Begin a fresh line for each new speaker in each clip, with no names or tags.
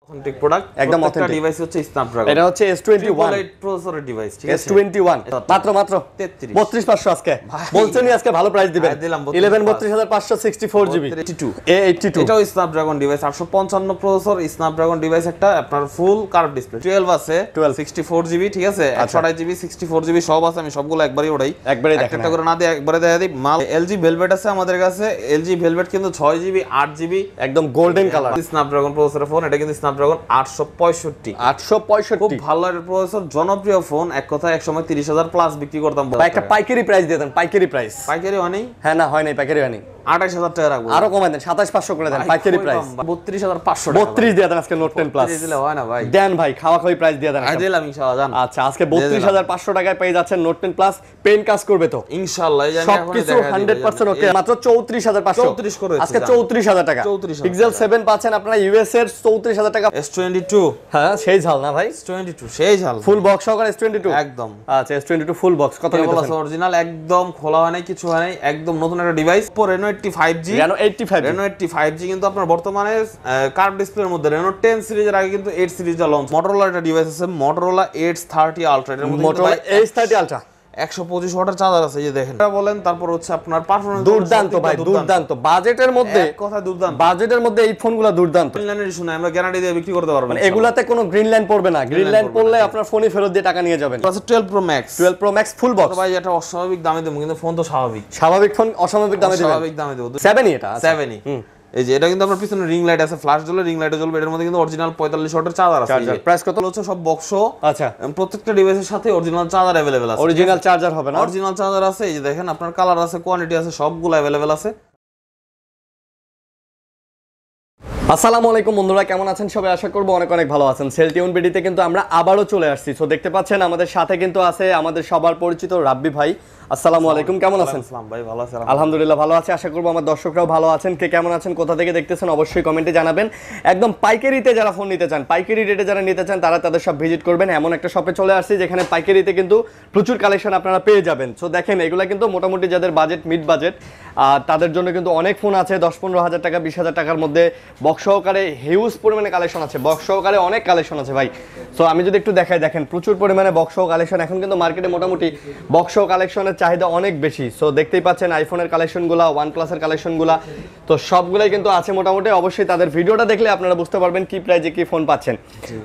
Authentic product
একদম
প্রত্যেকটা
authentic
device হচ্ছে স্ন্যাপড্রাগন
এটা হচ্ছে S21
প্রসেসরের ডিভাইস ঠিক আছে
S21 মাত্র
33
32500 আজকে বলছেনই আজকে ভালো প্রাইস দিবেন 11 32564 জিবি A82
এটাও Snapdragon device 855 processor Snapdragon device একটা আপনার ফুল কার্ভ ডিসপ্লে 12 আছে 64 জিবি ঠিক আছে 128 জিবি 64 জিবি সব আছে আমি সবগুলো একবারই ওড়াই একটা করে না দিয়ে একবারে দেখা দিই মাল LG ভেলভেট আছে আমাদের কাছে LG ভেলভেট কিন্তু 6 জিবি 8 জিবি
একদম গোল্ডেন কালার
স্ন্যাপড্রাগন প্রসেসরের ফোন এটা কিন্তু স্ন্যাপড্রাগন 865 খুব ভালো একটা প্রসেসর জনপ্রিয় ফোন এক কথায় এক সময় 30000 প্লাস বিক্রি করতাম
একটা পাইকারি প্রাইস দিয়ে দেন পাইকারি
হয়নি
হ্যাঁ না হয় নাই পাইকারি হয়নি
28000 টাকা রাখবো
আরো কমাই দেন 27500 করে দেন পাইকারি প্রাইস
32500 টাকা
32 দিয়ে দেন আজকে নোট 10 প্লাস
দিলে হয় না ভাই
দেন ভাই খাওয়া খাওয়ি প্রাইস দিয়ে দেন
দিলাম ইনশাআল্লাহ জান
আচ্ছা আজকে 32500 টাকায় পেয়ে যাচ্ছেন নোট 10 প্লাস পেন কাজ করবে তো
ইনশাআল্লাহ জানি এখন
সবকিছু 100% ওকে মাত্র 34500
34 করে
আজকে 34000 টাকা পিক্সেল 7 পাচ্ছেন আপনারা ইউএস এর 34000 টাকা
S22
হ্যাঁ সেই ঝাল না ভাই
S22 সেই ঝাল
ফুল বক্স সহকারে S22
একদম
আচ্ছা S22 ফুল বক্স কত নিতেছেন
অরিজিনাল একদম খোলা হয় নাই কিছু হয় নাই একদম নতুন একটা device Reno 85G Reno 85G কিন্তু আপনার বর্তমানে কার্ভ ডিসপ্লের মধ্যে Reno 10 সিরিজের আগে কিন্তু 8 সিরিজটা লঞ্চ Motorola একটা ডিভাইস আছে Motorola Edge 30 Ultra এর মধ্যে
Motorola Edge 30 Ultra
125 ওয়াটের চার্জার আছে এই যে দেখেন এটা বলেন তারপর হচ্ছে আপনার পারফরম্যান্স
দুর্দান্ত ভাই দুর্দান্ত বাজেটের মধ্যে
কথা দুর্দান্ত
বাজেটের মধ্যে এই ফোনগুলো দুর্দান্ত
গ্রিন লাইনের ইস্যু নাই আমরা গ্যারান্টি দিয়ে বিক্রি করতে পারবো
মানে এগুলাতে কোনো গ্রিন লাইন পড়বে না গ্রিন লাইন পড়লে আপনার ফোনই ফেরত দিয়ে টাকা নিয়ে যাবেন
plus 12 Pro Max
full box
ভাই এটা অস্বাভাবিক দামে দেবো কিন্তু ফোন তো
স্বাভাবিক ফোন অস্বাভাবিক দামে দিবেন
স্বাভাবিক দামে দেবো
7 এটা
7 এই যে এটা কিন্তু আপনার পিছনে রিং লাইট আছে ফ্ল্যাশ জ্বলে রিং লাইটে জ্বলবে এর মধ্যে কিন্তু অরিজিনাল 45 ওয়াটের চার্জার আছে
প্রাইস কত
হচ্ছে সব বক্স
আচ্ছা
প্রত্যেকটা ডিভাইসের সাথে অরিজিনাল চার্জার अवेलेबल আছে
অরিজিনাল চার্জার হবে না
অরিজিনাল চার্জার আছে এই যে দেখেন আপনার কালার আছে কোয়ান্টিটি আছে সবগুলো अवेलेबल আছে
আসসালামু আলাইকুম বন্ধুরা কেমন আছেন সবাই আশা করব অনেক অনেক ভালো আছেন সেলটিউন বিডিতে কিন্তু আমরা আবারো চলে আসছি সো দেখতে পাচ্ছেন আমাদের সাথে কিন্তু আছে আমাদের সবার পরিচিত রাব্বি ভাই আসসালামু আলাইকুম কেমন আছেন
আসসালাম ভাই ভালো আছেন
আলহামদুলিল্লাহ ভালো আছি আশা করব আমার দর্শকরাও ভালো আছেন কে কেমন আছেন কোথা থেকে দেখতেছেন অবশ্যই কমেন্টে জানাবেন একদম পাইকারিতে যারা ফোন নিতে চান পাইকারি রেটে যারা নিতে চান তারা তাদের সব ভিজিট করবেন এমন একটা শপে চলে আসছি যেখানে পাইকারিতে কিন্তু প্রচুর কালেকশন আপনারা পেয়ে যাবেন সো দেখেন এগুলা কিন্তু মোটামুটি যাদের বাজেট মিড বাজেট তাদের জন্য কিন্তু অনেক ফোন আছে 10-15 হাজার টাকা 20,000 টাকার মধ্যে বক্স সহকারে হিউজ পরিমাণে কালেকশন আছে বক্স সহকারে অনেক কালেকশন আছে ভাই সো আমি যদি একটু দেখাই দেখেন প্রচুর পরিমাণে বক্স সহ কালেকশন এখন কিন্তু মার্কেটে মোটামুটি বক্স সহ কালেকশনের চাহিদা অনেক বেশি সো দেখতেই পাচ্ছেন আইফোনের কালেকশনগুলো OnePlus এর কালেকশনগুলো তো সবগুলাই কিন্তু আছে মোটামুটি অবশ্যই তাদের ভিডিওটা দেখলে আপনারা বুঝতে পারবেন কি প্রাইজে কি ফোন পাচ্ছেন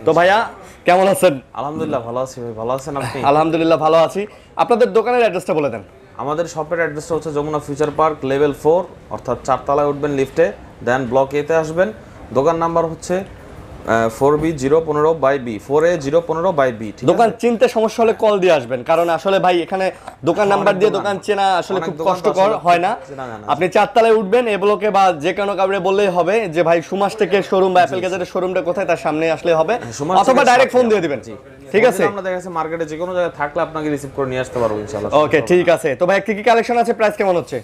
তো ভাইয়া কেমন আছেন
আলহামদুলিল্লাহ ভালো আছি ভাই ভালো আছেন আপনি
আলহামদুলিল্লাহ ভালো আছি আপনাদের দোকানের অ্যাড্রেসটা বলে দেন
আমাদের শপের অ্যাড্রেসটা হচ্ছে যমুনা ফিউচার পার্ক লেভেল 4 অর্থাৎ 4 তলায় উঠবেন লিফটে দেন ব্লক এ তে আসবেন দোকান নাম্বার হচ্ছে 4B015/B 4A015/B
দোকান চিনতে সমস্যা হলে কল দিয়ে আসবেন কারণ আসলে ভাই এখানে দোকান নাম্বার দিয়ে দোকান চেনা আসলে খুব কষ্টকর হয় না আপনি 4 তলায় উঠবেন এ ব্লকে বা যে কোনো কাউরে বললেই হবে যে ভাই সুমাস থেকে শোরুম বা অ্যাপল গ্যাজেটের শোরুমটা কোথায় তার সামনে আসলে হবে অথবা ডাইরেক্ট ফোন দিয়ে দিবেন ঠিক আছে
আমরা দেখা যাচ্ছে মার্কেটে যে কোনো জায়গায় থাকলে আপনাকে রিসিভ করে নিয়ে আসতে পারবো ইনশাআল্লাহ
ওকে ঠিক আছে তো ভাই কি কি কালেকশন আছে প্রাইস কেমন হচ্ছে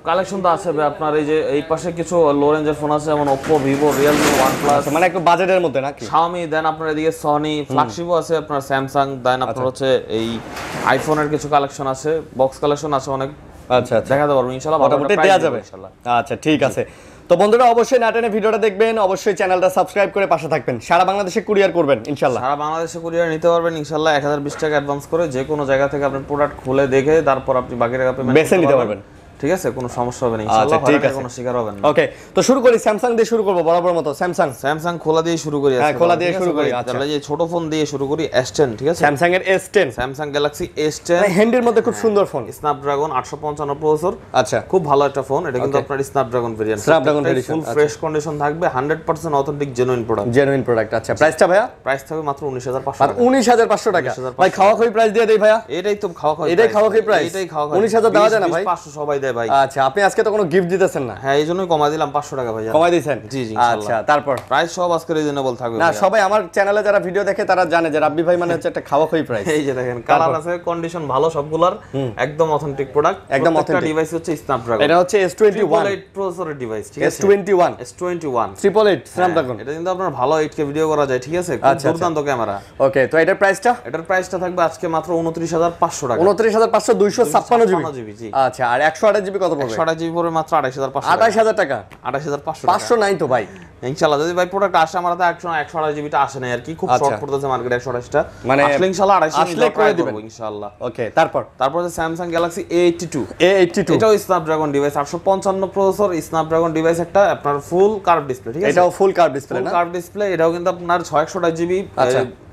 কালেকশন তো আছে আপনার এই যে এই পাশে কিছু লো রেঞ্জের ফোন আছে যেমন Oppo Vivo Realme OnePlus
মানে একটু বাজেটের মধ্যে নাকি
Xiaomi দেন আপনার এদিকে Sony ফ্ল্যাগশিপও আছে আপনার Samsung দেন আপনার হচ্ছে এই আইফোনের কিছু কালেকশন আছে বক্স কালেকশন আছে অনেক
আচ্ছা
দেখাতে পারবো ইনশাআল্লাহ
মোটামুটি দেয়া যাবে ইনশাআল্লাহ আচ্ছা ঠিক আছে তো বন্ধুরা অবশ্যই নাটেনে ভিডিওটা দেখবেন অবশ্যই চ্যানেলটা সাবস্ক্রাইব করে পাশে থাকবেন সারা বাংলাদেশে কুরিয়ার করবেন ইনশাআল্লাহ
সারা বাংলাদেশে কুরিয়ার নিতে পারবেন ইনশাআল্লাহ 1020 টাকা অ্যাডভান্স করে যে কোনো জায়গা থেকে আপনি প্রোডাক্ট খুলে দেখে তারপর আপনি বাকি টাকা পেমেন্ট
বেছে নিতে পারবেন
ঠিক আছে কোনো সমস্যা হবে না ইনশাআল্লাহ ঠিক আছে কোনো শিকার হবে না
ওকে তো শুরু করি স্যামসাং দিয়ে শুরু করব বরাবর মতো স্যামসাং
খোলা দিয়ে শুরু করি
হ্যাঁ খোলা দিয়ে শুরু করি আচ্ছা
তাহলে এই ছোট ফোন দিয়ে শুরু করি S10 ঠিক আছে
স্যামসাং এর S10
স্যামসাং গ্যালাক্সি S10
হ্যান্ডের মধ্যে খুব সুন্দর ফোন
স্ন্যাপড্রাগন 855 প্রসেসর
আচ্ছা
খুব ভালো একটা ফোন এটা কিন্তু আপনার Snapdragon variant full fresh condition থাকবে 100% অথেন্টিক জেনুইন প্রোডাক্ট
আচ্ছা প্রাইসটা ভাইয়া
প্রাইস থাকবে মাত্র 19500
টাকা 19500 টাকা ভাই খাওয়া খাওয়ি প্রাইস দিয়ে দেই ভাইয়া
এটাই তো খাওয়া খাওয়ি
এটাই খাওয়া খাওয়ি প্রাইস 19000 দেওয়া যায় না ভাই
500 সবাই দেয় ভাই
আচ্ছা আপনি আজকে তো কোনো গিফট দিতেছেন না
হ্যাঁ এইজন্যই কমাই দিলাম 500 টাকা ভাই
কমাই দিয়েছেন
জি জি
আচ্ছা তারপর
প্রাইস সব আজকে রিজনেবল থাকবে
না সবাই আমার চ্যানেলে যারা ভিডিও দেখে তারা জানে যে রাব্বি ভাই মানে হচ্ছে একটা খাওয়া খাওয়ি প্রাইস
এই যে দেখেন কালার আছে কন্ডিশন ভালো সবগুলার একদম অথেন্টিক প্রোডাক্ট
একদম অথেন্টিক
ডিভাইস হচ্ছে স্ন্যাপড্রাগন
এটা হচ্ছে S21
প্রসেসরের ডিভাইস ঠিক আছে
S21 888 স্ন্যাপড্রাগন
এটা কিন্তু আপনার ভালো 8K ভিডিও করা যায় ঠিক আছে খুব দুর্দান্ত ক্যামেরা
ওকে তো এটার প্রাইসটা
থাকবে আজকে মাত্র 29500 টাকা
29500 256
জিবি জি
আচ্ছা আর 128 জিবি কত পড়বে
128 জিবি পড়বে মাত্র 28500
28000 টাকা
28500
500 নাই তো ভাই
ইনশাআল্লাহ যদি ভাই প্রোডাক্ট আসে আমার হাতে 128 জিবিটা আসে না আর কি, খুব শর্ট পড়তেছে মার্কেটে 128টা,
মানে
আসলে ইনশাআল্লাহ 250
আসলে করে দিবেন
ইনশাআল্লাহ।
ওকে, তারপর
যে Samsung Galaxy A82 এটাও Snapdragon device, 855 processor Snapdragon device একটা, আপনার ফুল কার্ভ ডিসপ্লে, ঠিক আছে?
এটাও ফুল কার্ভ ডিসপ্লে না?
কার্ভ ডিসপ্লে, এটাও কিন্তু আপনার 628 জিবি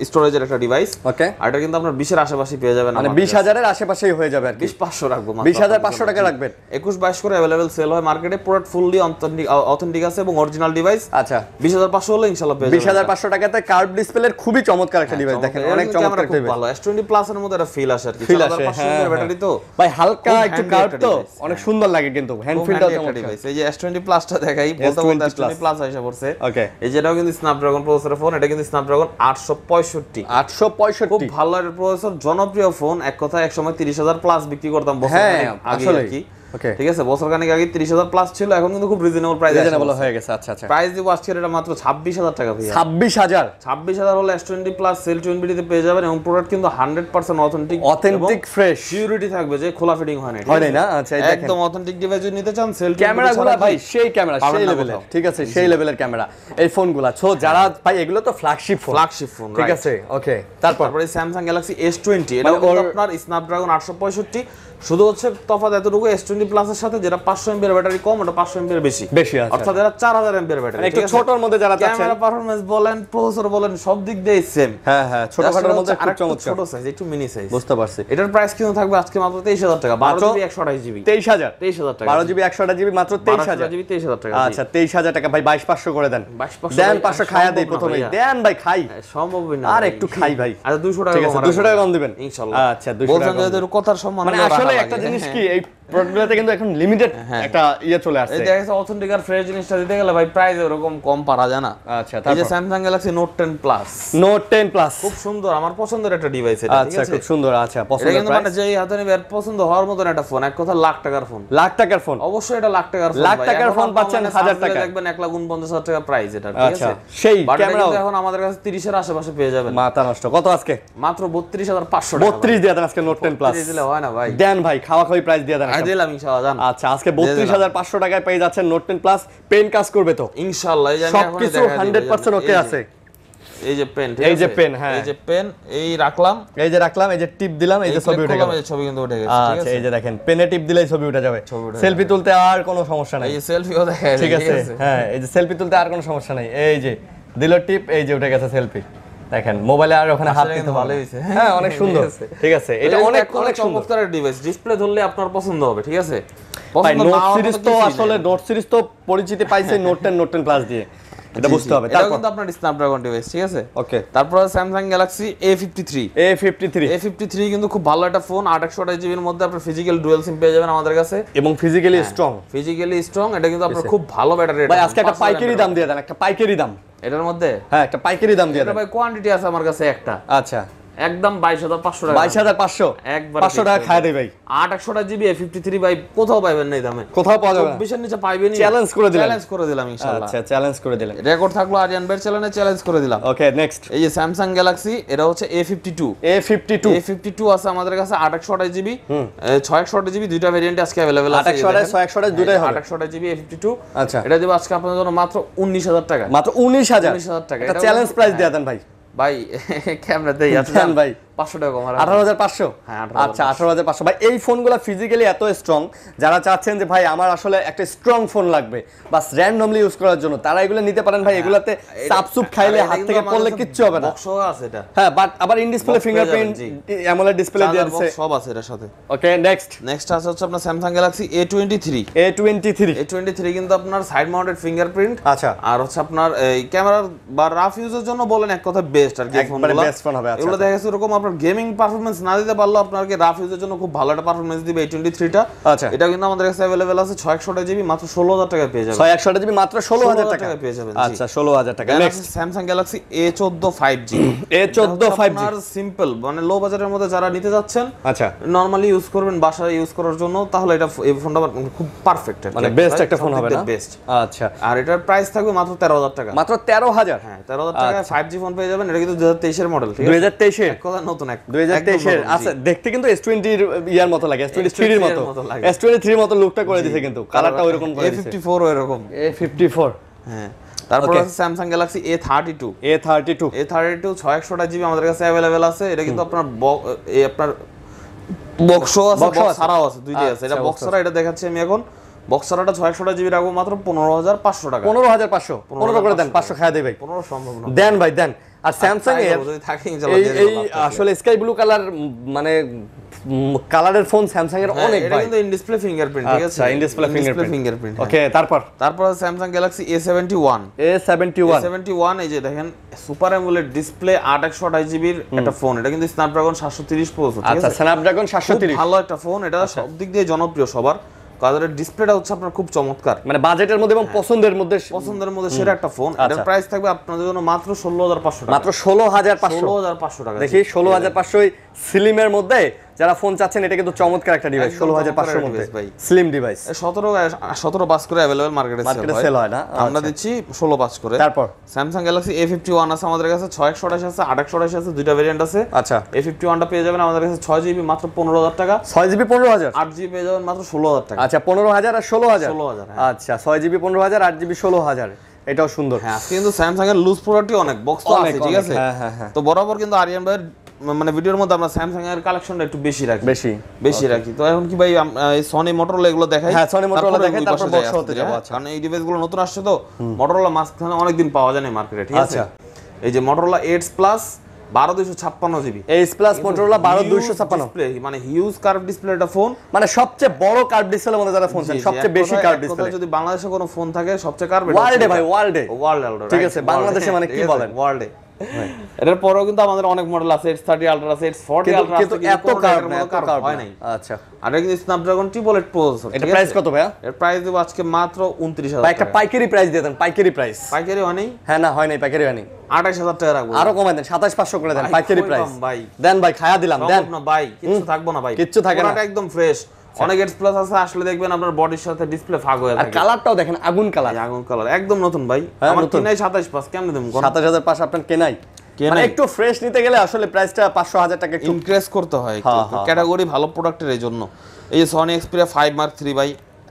স্টোরেজের একটা ডিভাইস।
ওকে,
আর এটা কিন্তু আপনার 20 এর আশেপাশে পেয়ে যাবেন,
মানে 20000 এর আশেপাশেই হয়ে যাবে আর কি।
20500 রাখবো,
20500 টাকা রাখবেন।
21-22 করে अवेलेबल সেল হয় মার্কেটে, প্রোডাক্ট ফুললি অথেন্টিক আছে এবং অরিজিনাল ডিভাইস।
আচ্ছা,
20500 হলে ইনশাআল্লাহ পেয়ে যাবেন।
20500 টাকাতে কার্ভ ডিসপ্লের খুবই চমৎকার একটা ডিভাইস, দেখেন অনেক চমৎকার একটা ডিভাইস,
ভালো S20 প্লাস এর মধ্যে একটা ফিল আসে আর কি। 4500 এর ব্যাটারি তো
ভাই, হালকা একটু কার্ভ তো অনেক সুন্দর লাগে, কিন্তু হ্যান্ড ফিলটাও চমৎকার ডিভাইস।
এই যে S20 প্লাসটা দেখাই, বলতে বলতে S20 প্লাস আইসা পড়ছে।
ওকে,
এই যেটাও কিন্তু স্ন্যাপড্রাগন প্রসেসরের ফোন, এটা কিন্তু স্ন্যাপড্রাগন 865 খুব ভালো একটা প্রসেসর, জনপ্রিয় ফোন। এক কথা এক সময় 30000 প্লাস বিক্রি করতাম বছর আগে আর কি, ঠিক আছে? বছর খানেক আগে 30000 প্লাস ছিল, এখন কিন্তু খুব রিজনেবল প্রাইস
হয়ে গেছে। আচ্ছা,
প্রাইস দিব আজকে এটা মাত্র 26000 টাকা ভাই।
26000
হলে S20 প্লাস সেল 20 তে পেয়ে যাবেন, এবং প্রোডাক্ট কিন্তু 100%
অথেন্টিক ফ্রেশ,
সিকিউরিটি থাকবে যে খোলা ফিটিং হয় না। আচ্ছা, একদম অথেন্টিক ডিভাইস যদি নিতে চান, সেল
ক্যামেরাগুলো ভাই সেই ক্যামেরা, সেই লেভেলের, ঠিক আছে? সেই লেভেলের ক্যামেরা এই ফোনগুলো। সো যারা ভাই এগুলো তো ফ্ল্যাগশিপ ফোন, ঠিক আছে? ওকে, তারপরে
Samsung Galaxy S20, এটা আপনার স্ন্যাপড্রাগন 865, শুধু হচ্ছে তফাৎ এতটুকু S20 প্লাস এর সাথে যেটা 500 mAh এর ব্যাটারি কম, ওটা 500 mAh এর বেশি আছে, অর্থাৎ এটা 4000 mAh এর ব্যাটারি,
একটু ছোটর মধ্যে যারা চাচ্ছেন,
ক্যামেরা পারফরম্যান্স বলেন, প্রসেসর বলেন, সব দিক দিয়ে সেম।
হ্যাঁ, ছোটখাটোর মধ্যে খুব চমৎকার,
ছোট সাইজ, একটু মিনি সাইজ,
বুঝতে পারছি।
এটার প্রাইস কিন্তু থাকবে আজকে মাত্র 23000 টাকা, 12GB 128 জিবি,
23000 টাকা, 12GB 128 জিবি মাত্র 23000
টাকা।
আচ্ছা, 23000 টাকা ভাই, 22500 করে দেন।
500
খায়া দেই প্রথমেই, দেন ভাই খাই,
সম্ভব না
আর একটু খাই ভাই।
আচ্ছা, 200 টাকা
ঠিক আছে, 200 টাকা কম দিবেন
ইনশাআল্লাহ।
আচ্ছা, 200 টাকা
বলছেন যে কথার সম্মান,
মানে আসলে একটা জিনিস কি, এই প্রোডাক্টগুলোতে কিন্তু এখন লিমিটেড একটা চলে আসছে।
এই দেখেন অথেন্টিক আর ফ্রেশ জিনিসটা দিতে গেলে ভাই প্রাইস এরকম কম পারা যায় না।
আচ্ছা,
এই যে Samsung Galaxy Note 10 Plus, খুব সুন্দর, আমার পছন্দের একটা ডিভাইস এটা, ঠিক আছে?
আচ্ছা, খুব সুন্দর। আচ্ছা, পছন্দের
এটা কিন্তু মানে যেই হাতে নেবে এর পছন্দ হওয়ার মতন একটা ফোন, এক কথা লাখ টাকার ফোন। অবশ্যই এটা লাখ টাকার ফোন,
লাখ টাকার ফোন পাচ্ছেন 1000 টাকা,
দেখবেন 1,49,000 টাকা প্রাইস এটা, ঠিক আছে?
সেই ক্যামেরা
এখন আমাদের কাছে 30 এর আশেপাশে পেয়ে যাবেন।
মাথা নষ্ট, কত আজকে?
মাত্র 32500 টাকা।
32 দিয়ে দেন আজকে Note 10 Plus,
32 দিলে হয় না ভাই,
দেন ভাই, খাওয়া প্রাইস দিয়ে দেন।
দিলাম ইনশাআল্লাহ।
আচ্ছা, আজকে 32500 টাকায় পেয়ে যাচ্ছেন Note 10 Plus, পেন কাজ করবে তো
ইনশাআল্লাহ, এই যে আমি এখন
সবকিছু 100% ওকে আছে।
এই যে পেন,
এই যে পেন, হ্যাঁ,
এই যে পেন, এই রাখলাম,
এই যে টিপ দিলাম, এই যে ছবি উঠে গেল,
এই ছবি কিন্তু উঠে গেছে, ঠিক আছে?
আচ্ছা, এই যে দেখেন পেনে টিপ দিলেই ছবি উঠে যাবে, সেলফি তুলতে আর কোনো সমস্যা নাই,
এই যে সেলফিও দেখা যায়,
ঠিক আছে? হ্যাঁ, এই যে সেলফি তুলতে আর কোনো সমস্যা নাই, এই যে দিল টিপ, এই যে উঠে গেছে সেলফি, দেখেন মোবাইলে আর ওখানে হাত দিতে ভালো হইছে। হ্যাঁ, অনেক সুন্দর, ঠিক আছে? এটা অনেক
চমৎকার ডিভাইস, ডিসপ্লে ধরলে আপনার পছন্দ হবে, ঠিক আছে?
ভাই, নোট সিরিজ তো আসলে নোট সিরিজ তো পরিচিতি পাইছে Note 10 Plus দিয়ে, এটা বুঝতে হবে।
তারপর কিন্তু আপনার স্ন্যাপড্রাগন ডিভাইস, ঠিক আছে?
ওকে,
তারপর Samsung Galaxy A53 কিন্তু খুব ভালো একটা ফোন, 828 জিবির মধ্যে আপনার ফিজিক্যাল ডুয়াল সিম পেয়ে যাবেন আমাদের কাছে,
এবং ফিজিক্যালি স্ট্রং।
এটা কিন্তু আপনার খুব ভালো ব্যাটারি।
ভাই, আজকে একটা পাইকারি দাম দিয়ে দেন, একটা পাইকারি দাম
এটার মধ্যে।
হ্যাঁ, একটা পাইকারি দাম দিয়ে দেন
ভাই, কোয়ান্টিটি আছে আমার কাছে একটা।
আচ্ছা,
একদম 22500 টাকা,
22500,
একবার
500 টাকা খায় দেই ভাই।
828 জিবি A53 ভাই কোথাও পাবেন না এই দামে,
কোথাও পাওয়া যাবে না,
24 এর নিচে পাইবেনই।
চ্যালেঞ্জ করে দিলাম
ইনশাআল্লাহ।
আচ্ছা, চ্যালেঞ্জ করে দিলাম,
রেকর্ড থাকলো আরিয়ান ভাইয়ের চ্যানেলে, চ্যালেঞ্জ করে দিলাম।
ওকে, নেক্সট
এই যে Samsung Galaxy, এটা হচ্ছে A52 আছে আমাদের কাছে, 828 জিবি 628 জিবি, দুইটা ভেরিয়েন্ট আজকে अवेलेबल আছে।
828 628 দুটোই হবে।
828 জিবি A52,
আচ্ছা,
এটা দেব আজকে আপনাদের জন্য মাত্র 19000 টাকা,
মাত্র 19000
টাকা।
এটা চ্যালেঞ্জ প্রাইস দিয়ে দেন ভাই।
ভাই ক্যামেরা দেই আছে
ভাই,
500 টাকা কম,
18500। আচ্ছা, 18500। ভাই, এই ফোনগুলো ফিজিক্যালি এত স্ট্রং, যারা চাচ্ছেন যে ভাই আমার আসলে একটা স্ট্রং ফোন লাগবে বাস র্যান্ডমলি ইউজ করার জন্য, তারা এগুলো নিতে পারেন ভাই। এগুলাতে চাপচুপ খাইলে হাত থেকে পড়লে কিচ্ছু হবে না।
বক্সও আছে এটা,
হ্যাঁ, বাট আবার in display fingerprint AMOLED display দিয়ে দিয়েছে,
সব আছে এর সাথে।
ওকে, নেক্সট
আছে হচ্ছে আপনার Samsung Galaxy A23 কিন্তু আপনার সাইড মাউন্টেড ফিঙ্গারপ্রিন্ট।
আচ্ছা,
আর হচ্ছে আপনার এই ক্যামেরা বা রাফ ইউজের জন্য বলেন এক কথা বেস্ট আর কি ফোনগুলো,
বেস্ট ফোন হবে।
এগুলো দেখা গেছে এরকম আপনার গেমিং পারফরম্যান্স না দিতে পারলো, আপনাকে রাফ ইউজের জন্য খুব ভালো একটা পারফরম্যান্স দিবে A23টা।
আচ্ছা,
এটা কিন্তু আমাদের কাছে अवेलेबल আছে 628 জিবি মাত্র 16000 টাকায় পেয়ে যাবেন।
628 জিবি মাত্র 16000 টাকা
পেয়ে যাবেন।
আচ্ছা, 16000 টাকা। Next
Samsung Galaxy A14 5G।
আপনার
সিম্পল মানে লো বাজেটের মধ্যে যারা নিতে যাচ্ছেন,
আচ্ছা,
নরমালি ইউজ করবেন বাসায় ইউজ করার জন্য, তাহলে এটা এই ফোনটা খুব পারফেক্ট,
মানে বেস্ট একটা ফোন হবে না?
বেস্ট।
আচ্ছা,
আর এটার প্রাইস থাকবে মাত্র 13000 টাকা,
মাত্র 13000।
হ্যাঁ, 13000 টাকা 5G ফোন পেয়ে যাবেন। এটা কিন্তু 2023 এর মডেল, ঠিক আছে?
2023 এর
কথা নতুন,
2023 এর। আচ্ছা, দেখতে কিন্তু S20 এর ইয়ার মতো লাগে, S23 এর মতো, S23 এর মতো লুকটা করে দিয়েছে, কিন্তু কালারটা ওইরকম করে দিয়েছে।
A54 এরকম,
A54।
হ্যাঁ। তারপর আছে স্যামসাং গ্যালাক্সি A32 6/128 জিবি আমাদের কাছে अवेलेबल আছে। এটা কিন্তু আপনার আপনার বক্সও আছে, বক্স ছাড়াও আছে, দুইটাই আছে। এটা বক্স ছাড়া, এটা দেখাচ্ছি আমি এখন। বক্স ছাড়াটা 6/128 জিবি রাখবো মাত্র 15,500 টাকা।
15,500 15 করে দেন, 500 খায়া দেই ভাই।
15 সম্ভব না,
দেন ভাই দেন। আর স্যামসাং এর এই আসলে স্কাই ব্লু কালার মানে কালারের ফোন স্যামসাং এর অনেক ভাই।
এটা কিন্তু ইন ডিসপ্লে ফিঙ্গারপ্রিন্ট, ঠিক আছে?
আচ্ছা, ইন ডিসপ্লে ফিঙ্গারপ্রিন্ট। ওকে, তারপর
স্যামসাং গ্যালাক্সি A71 এই যে দেখেন সুপার অ্যামোলেড ডিসপ্লে 8/128 জিবির একটা ফোন। এটা কিন্তু স্ন্যাপড্রাগন 730 প্রসেসর, ঠিক আছে?
আচ্ছা, স্ন্যাপড্রাগন 730
ভালো একটা ফোন। এটা সব দিক দিয়ে জনপ্রিয় সবার, কারণ এর ডিসপ্লেটা হচ্ছে আপনার খুব চমৎকার,
মানে বাজেটের মধ্যে এবং পছন্দের মধ্যে
সেরা একটা ফোন। এটার প্রাইস থাকবে আপনাদের জন্য মাত্র 16,500 টাকা।
মাত্র 16,500
টাকা।
দেখি 16,500 স্লিমের মধ্যে যারা ফোন চাচ্ছেন, এটা কিন্তু চমৎকার একটা ডিভাইস। 16,500 মধ্যে স্লিম ডিভাইস।
17 পাস করে अवेलेबल মার্কেটে
সেল হয় না,
আমরা দিচ্ছি 16 পাস করে।
তারপর
স্যামসাং গ্যালাক্সি A51 আছে আমাদের কাছে, 6/128 আছে, 8/128 আছে, দুইটা ভেরিয়েন্ট আছে।
আচ্ছা,
A51 টা পেয়ে যাবেন আমাদের কাছে 6 জিবি মাত্র 15,000 টাকা।
6 জিবি 15,000,
8 জিবি পেয়ে যাবেন মাত্র 16,000 টাকা।
আচ্ছা, 15,000 আর 16,000।
16,000,
আচ্ছা, 6 জিবি 15,000, 8 জিবি 16,000। এটাও সুন্দর।
হ্যাঁ, কিন্তু স্যামসাং এর লুজ প্রোডাক্টই অনেক, বক্স তো আছে, ঠিক আছে?
হ্যাঁ।
তো বরাবর কিন্তু আরিয়ান ভাইয়ের মানে ভিডিওর মধ্যে আমরা স্যামসাং এর কালেকশনটা একটু বেশি রাখি। তো এখন কি ভাই এই সনি মোটরোলা এগুলো দেখাই?
হ্যাঁ, সনি মোটরোলা দেখাই, তারপর বক্স হতে যাব। আচ্ছা,
কারণ এই ডিভাইসগুলো নতুন আসছে তো, মোটরোলা মাঝখানে অনেকদিন পাওয়া যায় না মার্কেটে, ঠিক আছে? এই যে Motorola AIDS plus 12256 GB,
H plus Motorola 12256,
মানে হিউজ কার্ভ ডিসপ্লে একটা ফোন,
মানে সবচেয়ে বড় কার্ভ ডিসপ্লে মধ্যে যারা ফোন চান, সবচেয়ে বেশি কার্ভ ডিসপ্লে।
যদি বাংলাদেশে কোনো ফোন থাকে সবচেয়ে কার্ভ
ওয়ার্ল্ডে ভাই, ওয়ার্ল্ডে,
ঠিক
আছে? বাংলাদেশে মানে কি বলেন,
ওয়ার্ল্ডে। এটার পরেও কিন্তু আমাদের অনেক মডেল আছে, X30 আলট্রা আছে, X40 আলট্রা আছে,
কিন্তু এত কার্ভ
হয় নাই।
আচ্ছা,
আর এটা কিন্তু স্ন্যাপড্রাগন ট্রিপলেট প্রসেসর।
এটা প্রাইস কত ভাইয়া?
এর প্রাইস দেব আজকে মাত্র 29,000
টাকা। একটা পাইকারি প্রাইস দিয়ে দেন, পাইকারি প্রাইস।
পাইকারি হয় নাই?
হ্যাঁ, না হয় নাই, পাইকারি হয় নাই।
28,000 টাকা রাখবো,
আরো কমাই দেন, 27,500 করে দেন, পাইকারি প্রাইস
ভাই।
দেন ভাই, খায়া দিলাম, দেন
না ভাই, কিচ্ছু থাকবো না ভাই,
কিচ্ছু থাকে না,
এটা একদম ফ্রেশ। অনেক এক্স প্লাস আছে, আসলে দেখবেন আপনার বডির সাথে ডিসপ্লে ফাগ হয়ে থাকে।
আর কালারটাও দেখেন, আগুন কালার,
একদম নতুন ভাই। আমার কিনাই 27 পাস, কেমনে দেব?
27,500 আপনার কেনাই, মানে একটু ফ্রেশ নিতে গেলে আসলে প্রাইসটা 500,000 টাকা একটু
ইনক্রিজ করতে হয়, ক্যাটাগরি ভালো প্রোডাক্টের এই জন্য। এই যে সনি এক্সপিরিয়া 5 মার্ক 3 ভাই,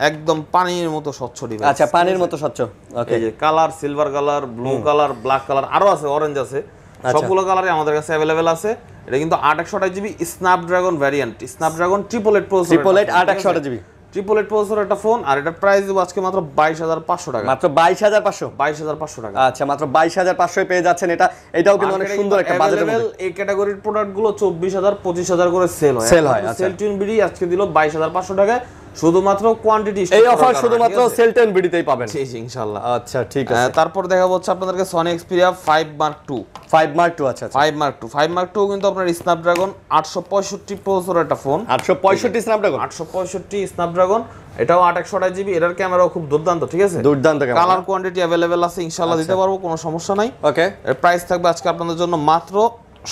একদম পানির মতো স্বচ্ছ ডিভাইস।
আচ্ছা, পানির মতো স্বচ্ছ। ওকে,
এই যে colour, silver colour, blue colour, black colour, আরো আছে, অরেঞ্জ আছে, সবগুলো কালারই আমাদের কাছে अवेलेबल আছে। এটা কিন্তু 8/128 GB Snapdragon variant, Snapdragon triplet processor,
8/128 GB
triplet processor একটা ফোন। আর এটার প্রাইস দেব আজকে মাত্র 22,500 টাকা।
মাত্র 22,500?
22,500 টাকা।
আচ্ছা, মাত্র 22,500 পেয়ে যাচ্ছেন। এটাও কিন্তু অনেক সুন্দর একটা বাজেটের মধ্যে।
এই ক্যাটাগরির প্রোডাক্টগুলো 24,000 25,000 করে সেল হয়।
আচ্ছা,
সেল টুইন বিডি আজকে দিল 22,500 টাকায়, শুধুমাত্র কোয়ান্টিটি।
এই অফার শুধুমাত্র সেল টেন বিডিতেই পাবেন,
জি ইনশাআল্লাহ।
আচ্ছা, ঠিক আছে।
তারপর দেখাবো হচ্ছে আপনাদেরকে সনি এক্সপিরিয়া 5 মার্ক 2।
আচ্ছা,
5 মার্ক 2 কিন্তু আপনার স্ন্যাপড্রাগন 865 প্রসেসর একটা ফোন।
865 স্ন্যাপড্রাগন,
865 স্ন্যাপড্রাগন, এটাও 8/128 জিবি। এটার ক্যামেরাও খুব দুর্দান্ত, ঠিক আছে?
দুর্দান্ত ক্যামেরা,
কালার কোয়ান্টিটি अवेलेबल আছে, ইনশাআল্লাহ দিতে পারবো, কোনো সমস্যা নাই।
ওকে,
এর প্রাইস থাকবে আজকে আপনাদের জন্য মাত্র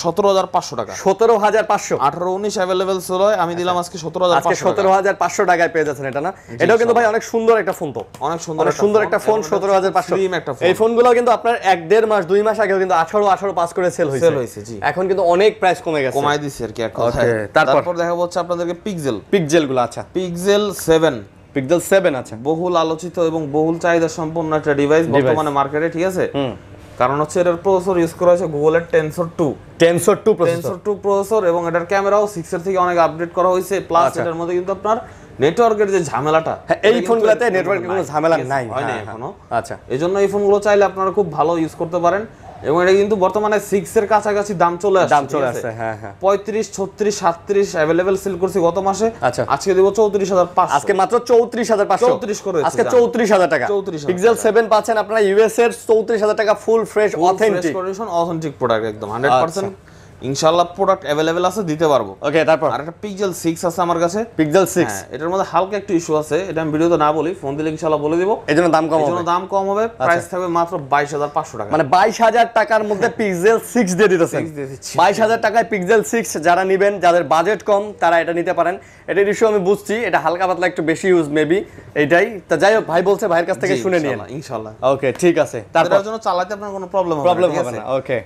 17,500 টাকা।
17,500,
18-19 अवेलेबल ছিল, আমি দিলাম আজকে 17,500
আজকে 17,500 টাকায় পেয়ে যাচ্ছেন এটা না? এটাও কিন্তু ভাই অনেক সুন্দর একটা ফোন, তো
অনেক সুন্দর একটা ফোন,
17,500
একটা ফোন।
এই ফোনগুলো কিন্তু আপনার 1.5 মাস 2 মাস আগেও কিন্তু 18 পাস করে সেল হয়েছে,
জি।
এখন কিন্তু অনেক প্রাইস কমে গেছে,
কমাই দিছি আর কি এক কথা। তারপর দেখাবো হচ্ছে আপনাদেরকে
পিক্সেল গুলো। আচ্ছা,
পিক্সেল 7,
আচ্ছা,
বহুল আলোচিত এবং বহুল চাহিদা সম্পন্ন একটা ডিভাইস বর্তমানে মার্কেটে, ঠিক আছে? কারণ হচ্ছে এর প্রসেসর ইউজ করা হয়েছে গুগলের টেনসর 2 প্রসেসর, এবং এটার ক্যামেরাও 6 এর থেকে অনেক আপডেট করা হয়েছে। প্লাস এটার মধ্যে কিন্তু আপনার নেটওয়ার্কের যে ঝামেলাটা,
এই ফোনগুলোতে নেটওয়ার্কের কোনো ঝামেলা নাই,
হয় না এখনো।
আচ্ছা,
এজন্য এই ফোনগুলো চাইলে আপনারা খুব ভালো ইউজ করতে পারেন। এবং এটা কিন্তু বর্তমানে 6 এর কাছাকাছি দাম চলে আসছে।
হ্যাঁ,
35, 36, 37 अवेलेबल সেল করছি গত মাসে।
আচ্ছা,
আজকে দেব 34,500।
আজকে মাত্র 34,500,
34 করে
আজকে 34,000 টাকা। পিক্সেল 7 পাচ্ছেন আপনারা ইউএস এর 34,000 টাকা, ফুল ফ্রেশ
অথেন্টিক প্রোডাক্ট, একদম 100% ইনশাআল্লাহ প্রোডাক্ট अवेलेबल আছে, দিতে পারবো।
ওকে, তারপর
আর একটা পিক্সেল 6 আছে আমার কাছে।
পিক্সেল 6,
এটার মধ্যে হালকা একটু ইস্যু আছে, এটা আমি ভিডিওতে না বলি, ফোন দিলে ইনশাআল্লাহ বলে দিব।
এজন্য দাম কম হবে,
প্রাইস থাকবে মাত্র 22,500 টাকা।
মানে 22,000 টাকার মধ্যে পিক্সেল 6 দিয়ে দিতেছেন। 22,000 টাকায় পিক্সেল 6 যারা নেবেন, যাদের বাজেট কম, তারা এটা নিতে পারেন। এটার ইস্যু আমি বুঝছি, এটা হালকা পাতলা একটু বেশি ইউজ মেবি, এইটাই। তা যাই হোক, ভাই বলছে, ভাইয়ের কাছ থেকে শুনে নিন
ইনশাআল্লাহ।
ওকে, ঠিক আছে। তারপর
এর জন্য চালাতে আপনার কোনো প্রবলেম
হবে না। ওকে,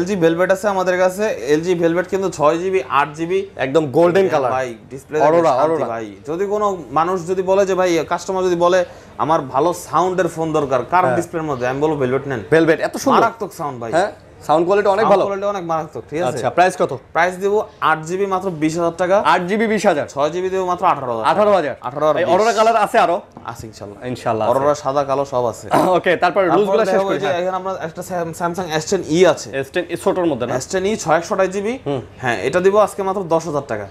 LG ভেলভেট আছে আমাদের কাছে, এলজি ভেলভেট কিন্তু 6GB 8GB
একদম গোল্ডেন কালার
ভাই, ডিসপ্লে
অরোরা
ভাই। যদি কোনো মানুষ যদি বলে যে ভাই, কাস্টমার যদি বলে আমার ভালো সাউন্ডের ফোন দরকার কার্ভ ডিসপ্লের মধ্যে, আমি বলবো ভেলভেট নেন।
ভেলভেট এত সুন্দর,
মারাত্মক সাউন্ড ভাই।
হ্যাঁ সাউন্ড কোয়ালিটি অনেক ভালো,
কোয়ালিটি অনেক মারাত্মক, ঠিক আছে।
আচ্ছা প্রাইস কত?
প্রাইস দেব 8GB মাত্র 20,000 টাকা।
8GB 20,000,
6GB দেব মাত্র 18,000।
18,000। এই অরোরা কালার আছে আরো?
আছে ইনশাআল্লাহ,
ইনশাআল্লাহ
অরোরা সাদা কালো সব আছে।
ওকে, তারপর রুলসগুলো শেষ করি।
এখানে আমরা একটা স্যামসাং S10 E আছে,
S10 ছোটর মধ্যে না?
S10 E 628GB, হ্যাঁ এটা দিব আজকে মাত্র 10,000 টাকা।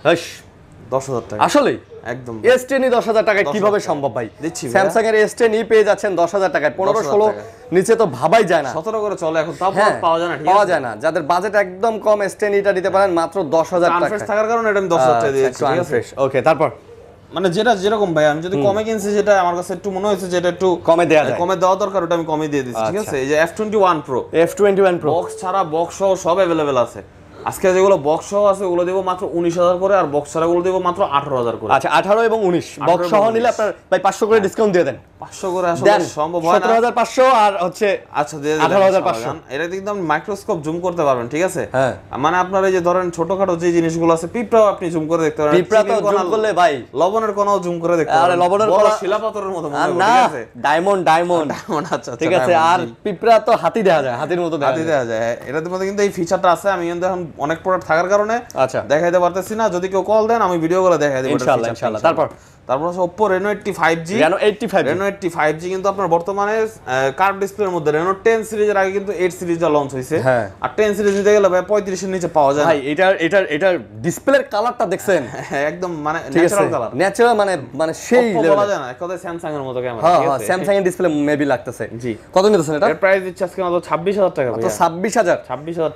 10,000 টাকা
আসলে
একদম।
S10 E 10,000 টাকায় কিভাবে সম্ভব ভাই?
দিচ্ছি
স্যামসাং এর S10 E পেয়ে যাচ্ছেন 10,000 টাকায়। 15-16 নিচে তো ভাবাই যায় না।
17 করে চলে এখন, তাও
হ্যাঁ,
পাওয়া যায় না, ঠিক আছে।
পাওয়া যায় না। যাদের বাজেট একদম কম S10 E টা দিতে পারেন মাত্র 10,000 টাকা।
আনফ্রেশ থাকার কারণে এটা আমি 10,000 টাকা দিয়েছি, ঠিক আছে।
ওকে, তারপর
মানে যেটা যেরকম ভাই, আমি যদি কমে কিনছি, যেটা আমার কাছে একটু মনে হয়েছে যেটা একটু
কমে দেওয়া যায়,
কমে দেওয়া দরকার, ওটা আমি কমে দিয়ে দিচ্ছি, ঠিক আছে। এই যে F21 Pro,
F21 Pro
box ছাড়া বক্স সহ সব अवेलेबल আছে। আজকে যেগুলো বক্স সহ আছে ওগুলো দেব মাত্র 19,000 করে, আর বক্স ছাড়া গুলো দেব মাত্র 18,000 করে।
আচ্ছা 18 এবং 19 বক্স সহ নিলে আপনার ভাই 500 করে ডিসকাউন্ট দিয়ে দেন।
500 করে আসলে সম্ভব হয় না।
17,500 আর হচ্ছে
আচ্ছা দিয়ে দিলাম
18,500।
এটা কিন্তু আপনি মাইক্রোস্কোপ জুম করতে পারবেন, ঠিক আছে।
হ্যাঁ,
মানে আপনার এই যে ধরেন ছোটখাটো যে জিনিসগুলো আছে, পিঁপড়াও আপনি জুম করে দেখতে পারবেন।
পিঁপড়া তো জুম করলে ভাই,
লবণের কোনাও জুম করে দেখতে পারবেন।
আরে লবণের
কোনা
কোনা
শিলাপাথরের মতো মনে
আর
হবে,
না,
ঠিক আছে।
ডায়মন্ড
আচ্ছা
ঠিক আছে। আর পিঁপড়া তো হাতি দেয়া যায়, হাতির মতো
হাতি দেওয়া যায়। এটার মধ্যে কিন্তু এই ফিচারটা আছে। আমি কিন্তু এখন অনেক প্রোডাক্ট থাকার কারণে
আচ্ছা
দেখাইতে পারতেছি না। যদি কেউ কল দেন আমি ভিডিও করে দেখাই দেব
ইনশাআল্লাহ। তারপর
হচ্ছে Oppo Reno 80 5G। Reno 80 5G কিন্তু আপনার বর্তমানে কার্ভ ডিসপ্লের মধ্যে Reno 10 সিরিজের আগে কিন্তু 8 সিরিজটা লঞ্চ হইছে। আর 10 সিরিজ নিতে গেলে ভাই 35 এর নিচে পাওয়া যায় না।
ভাই এটার ডিসপ্লের কালারটা দেখছেন?
একদম মানে ন্যাচারাল কালার,
ন্যাচারাল মানে সেই
বলা যায় না, এক কথায় স্যামসাং এর মতো ক্যামেরা,
হ্যাঁ
ঠিক
হ্যাঁ,
আছে।
স্যামসাং এর ডিসপ্লে মেবি লাগতেছে।
জি,
কত নিতেছেন এটা?
এর প্রাইস দিচ্ছে আজকে মাত্র 26,000 টাকা ভাই।
তো 26,000
টাকা।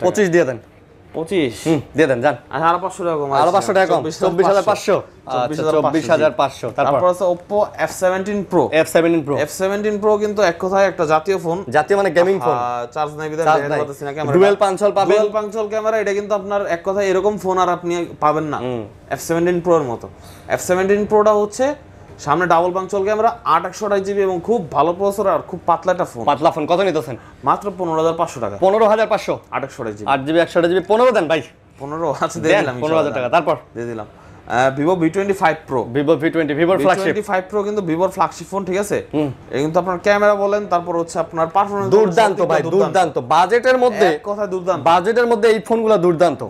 25 দিয়ে দেন।
25
দিয়ে দেন, জান।
আচ্ছা আরো 500 টাকা কম,
আরো 500 টাকা কম, 24,500। আচ্ছা 24,500।
তারপর আছে Oppo F17 Pro। F17 Pro কিন্তু এক কথায় একটা জাতীয় ফোন,
জাতীয় মানে গেমিং ফোন।
চার্জ নাই বিধায় দেখাতে পারতেছি না ক্যামেরা।
ডুয়াল পাঞ্চল পাবেন,
ডুয়াল পাঞ্চল ক্যামেরা। এটা কিন্তু আপনার এক কথায় এরকম ফোন আর আপনি পাবেন না F17 Pro এর মতো। F17 Pro টা হচ্ছে সামনে ডাবল পাঞ্চল ক্যামেরা, 8/128GB এবং খুব ভালো প্রসেসর আর খুব পাতলা একটা ফোন।
পাতলা ফোন। কত নিতেছেন?
মাত্র 15,500 টাকা।
15,500
8/128GB
8GB 128GB 15 দেন ভাই।
15 আচ্ছা দিয়ে দিলাম
15,000 টাকা। তারপর
দিয়ে দিলাম Vivo V25 Pro।
Vivo V20 ভিভোর ফ্ল্যাগশিপ।
V25 Pro কিন্তু ভিভোর ফ্ল্যাগশিপ ফোন, ঠিক আছে। এটা কিন্তু আপনার ক্যামেরা বলেন, তারপর হচ্ছে আপনার পারফরম্যান্স
দুর্দান্ত ভাই, দুর্দান্ত। বাজেটের মধ্যে,
এক কথা দুর্দান্ত।
বাজেটের মধ্যে এই ফোনগুলো দুর্দান্ত।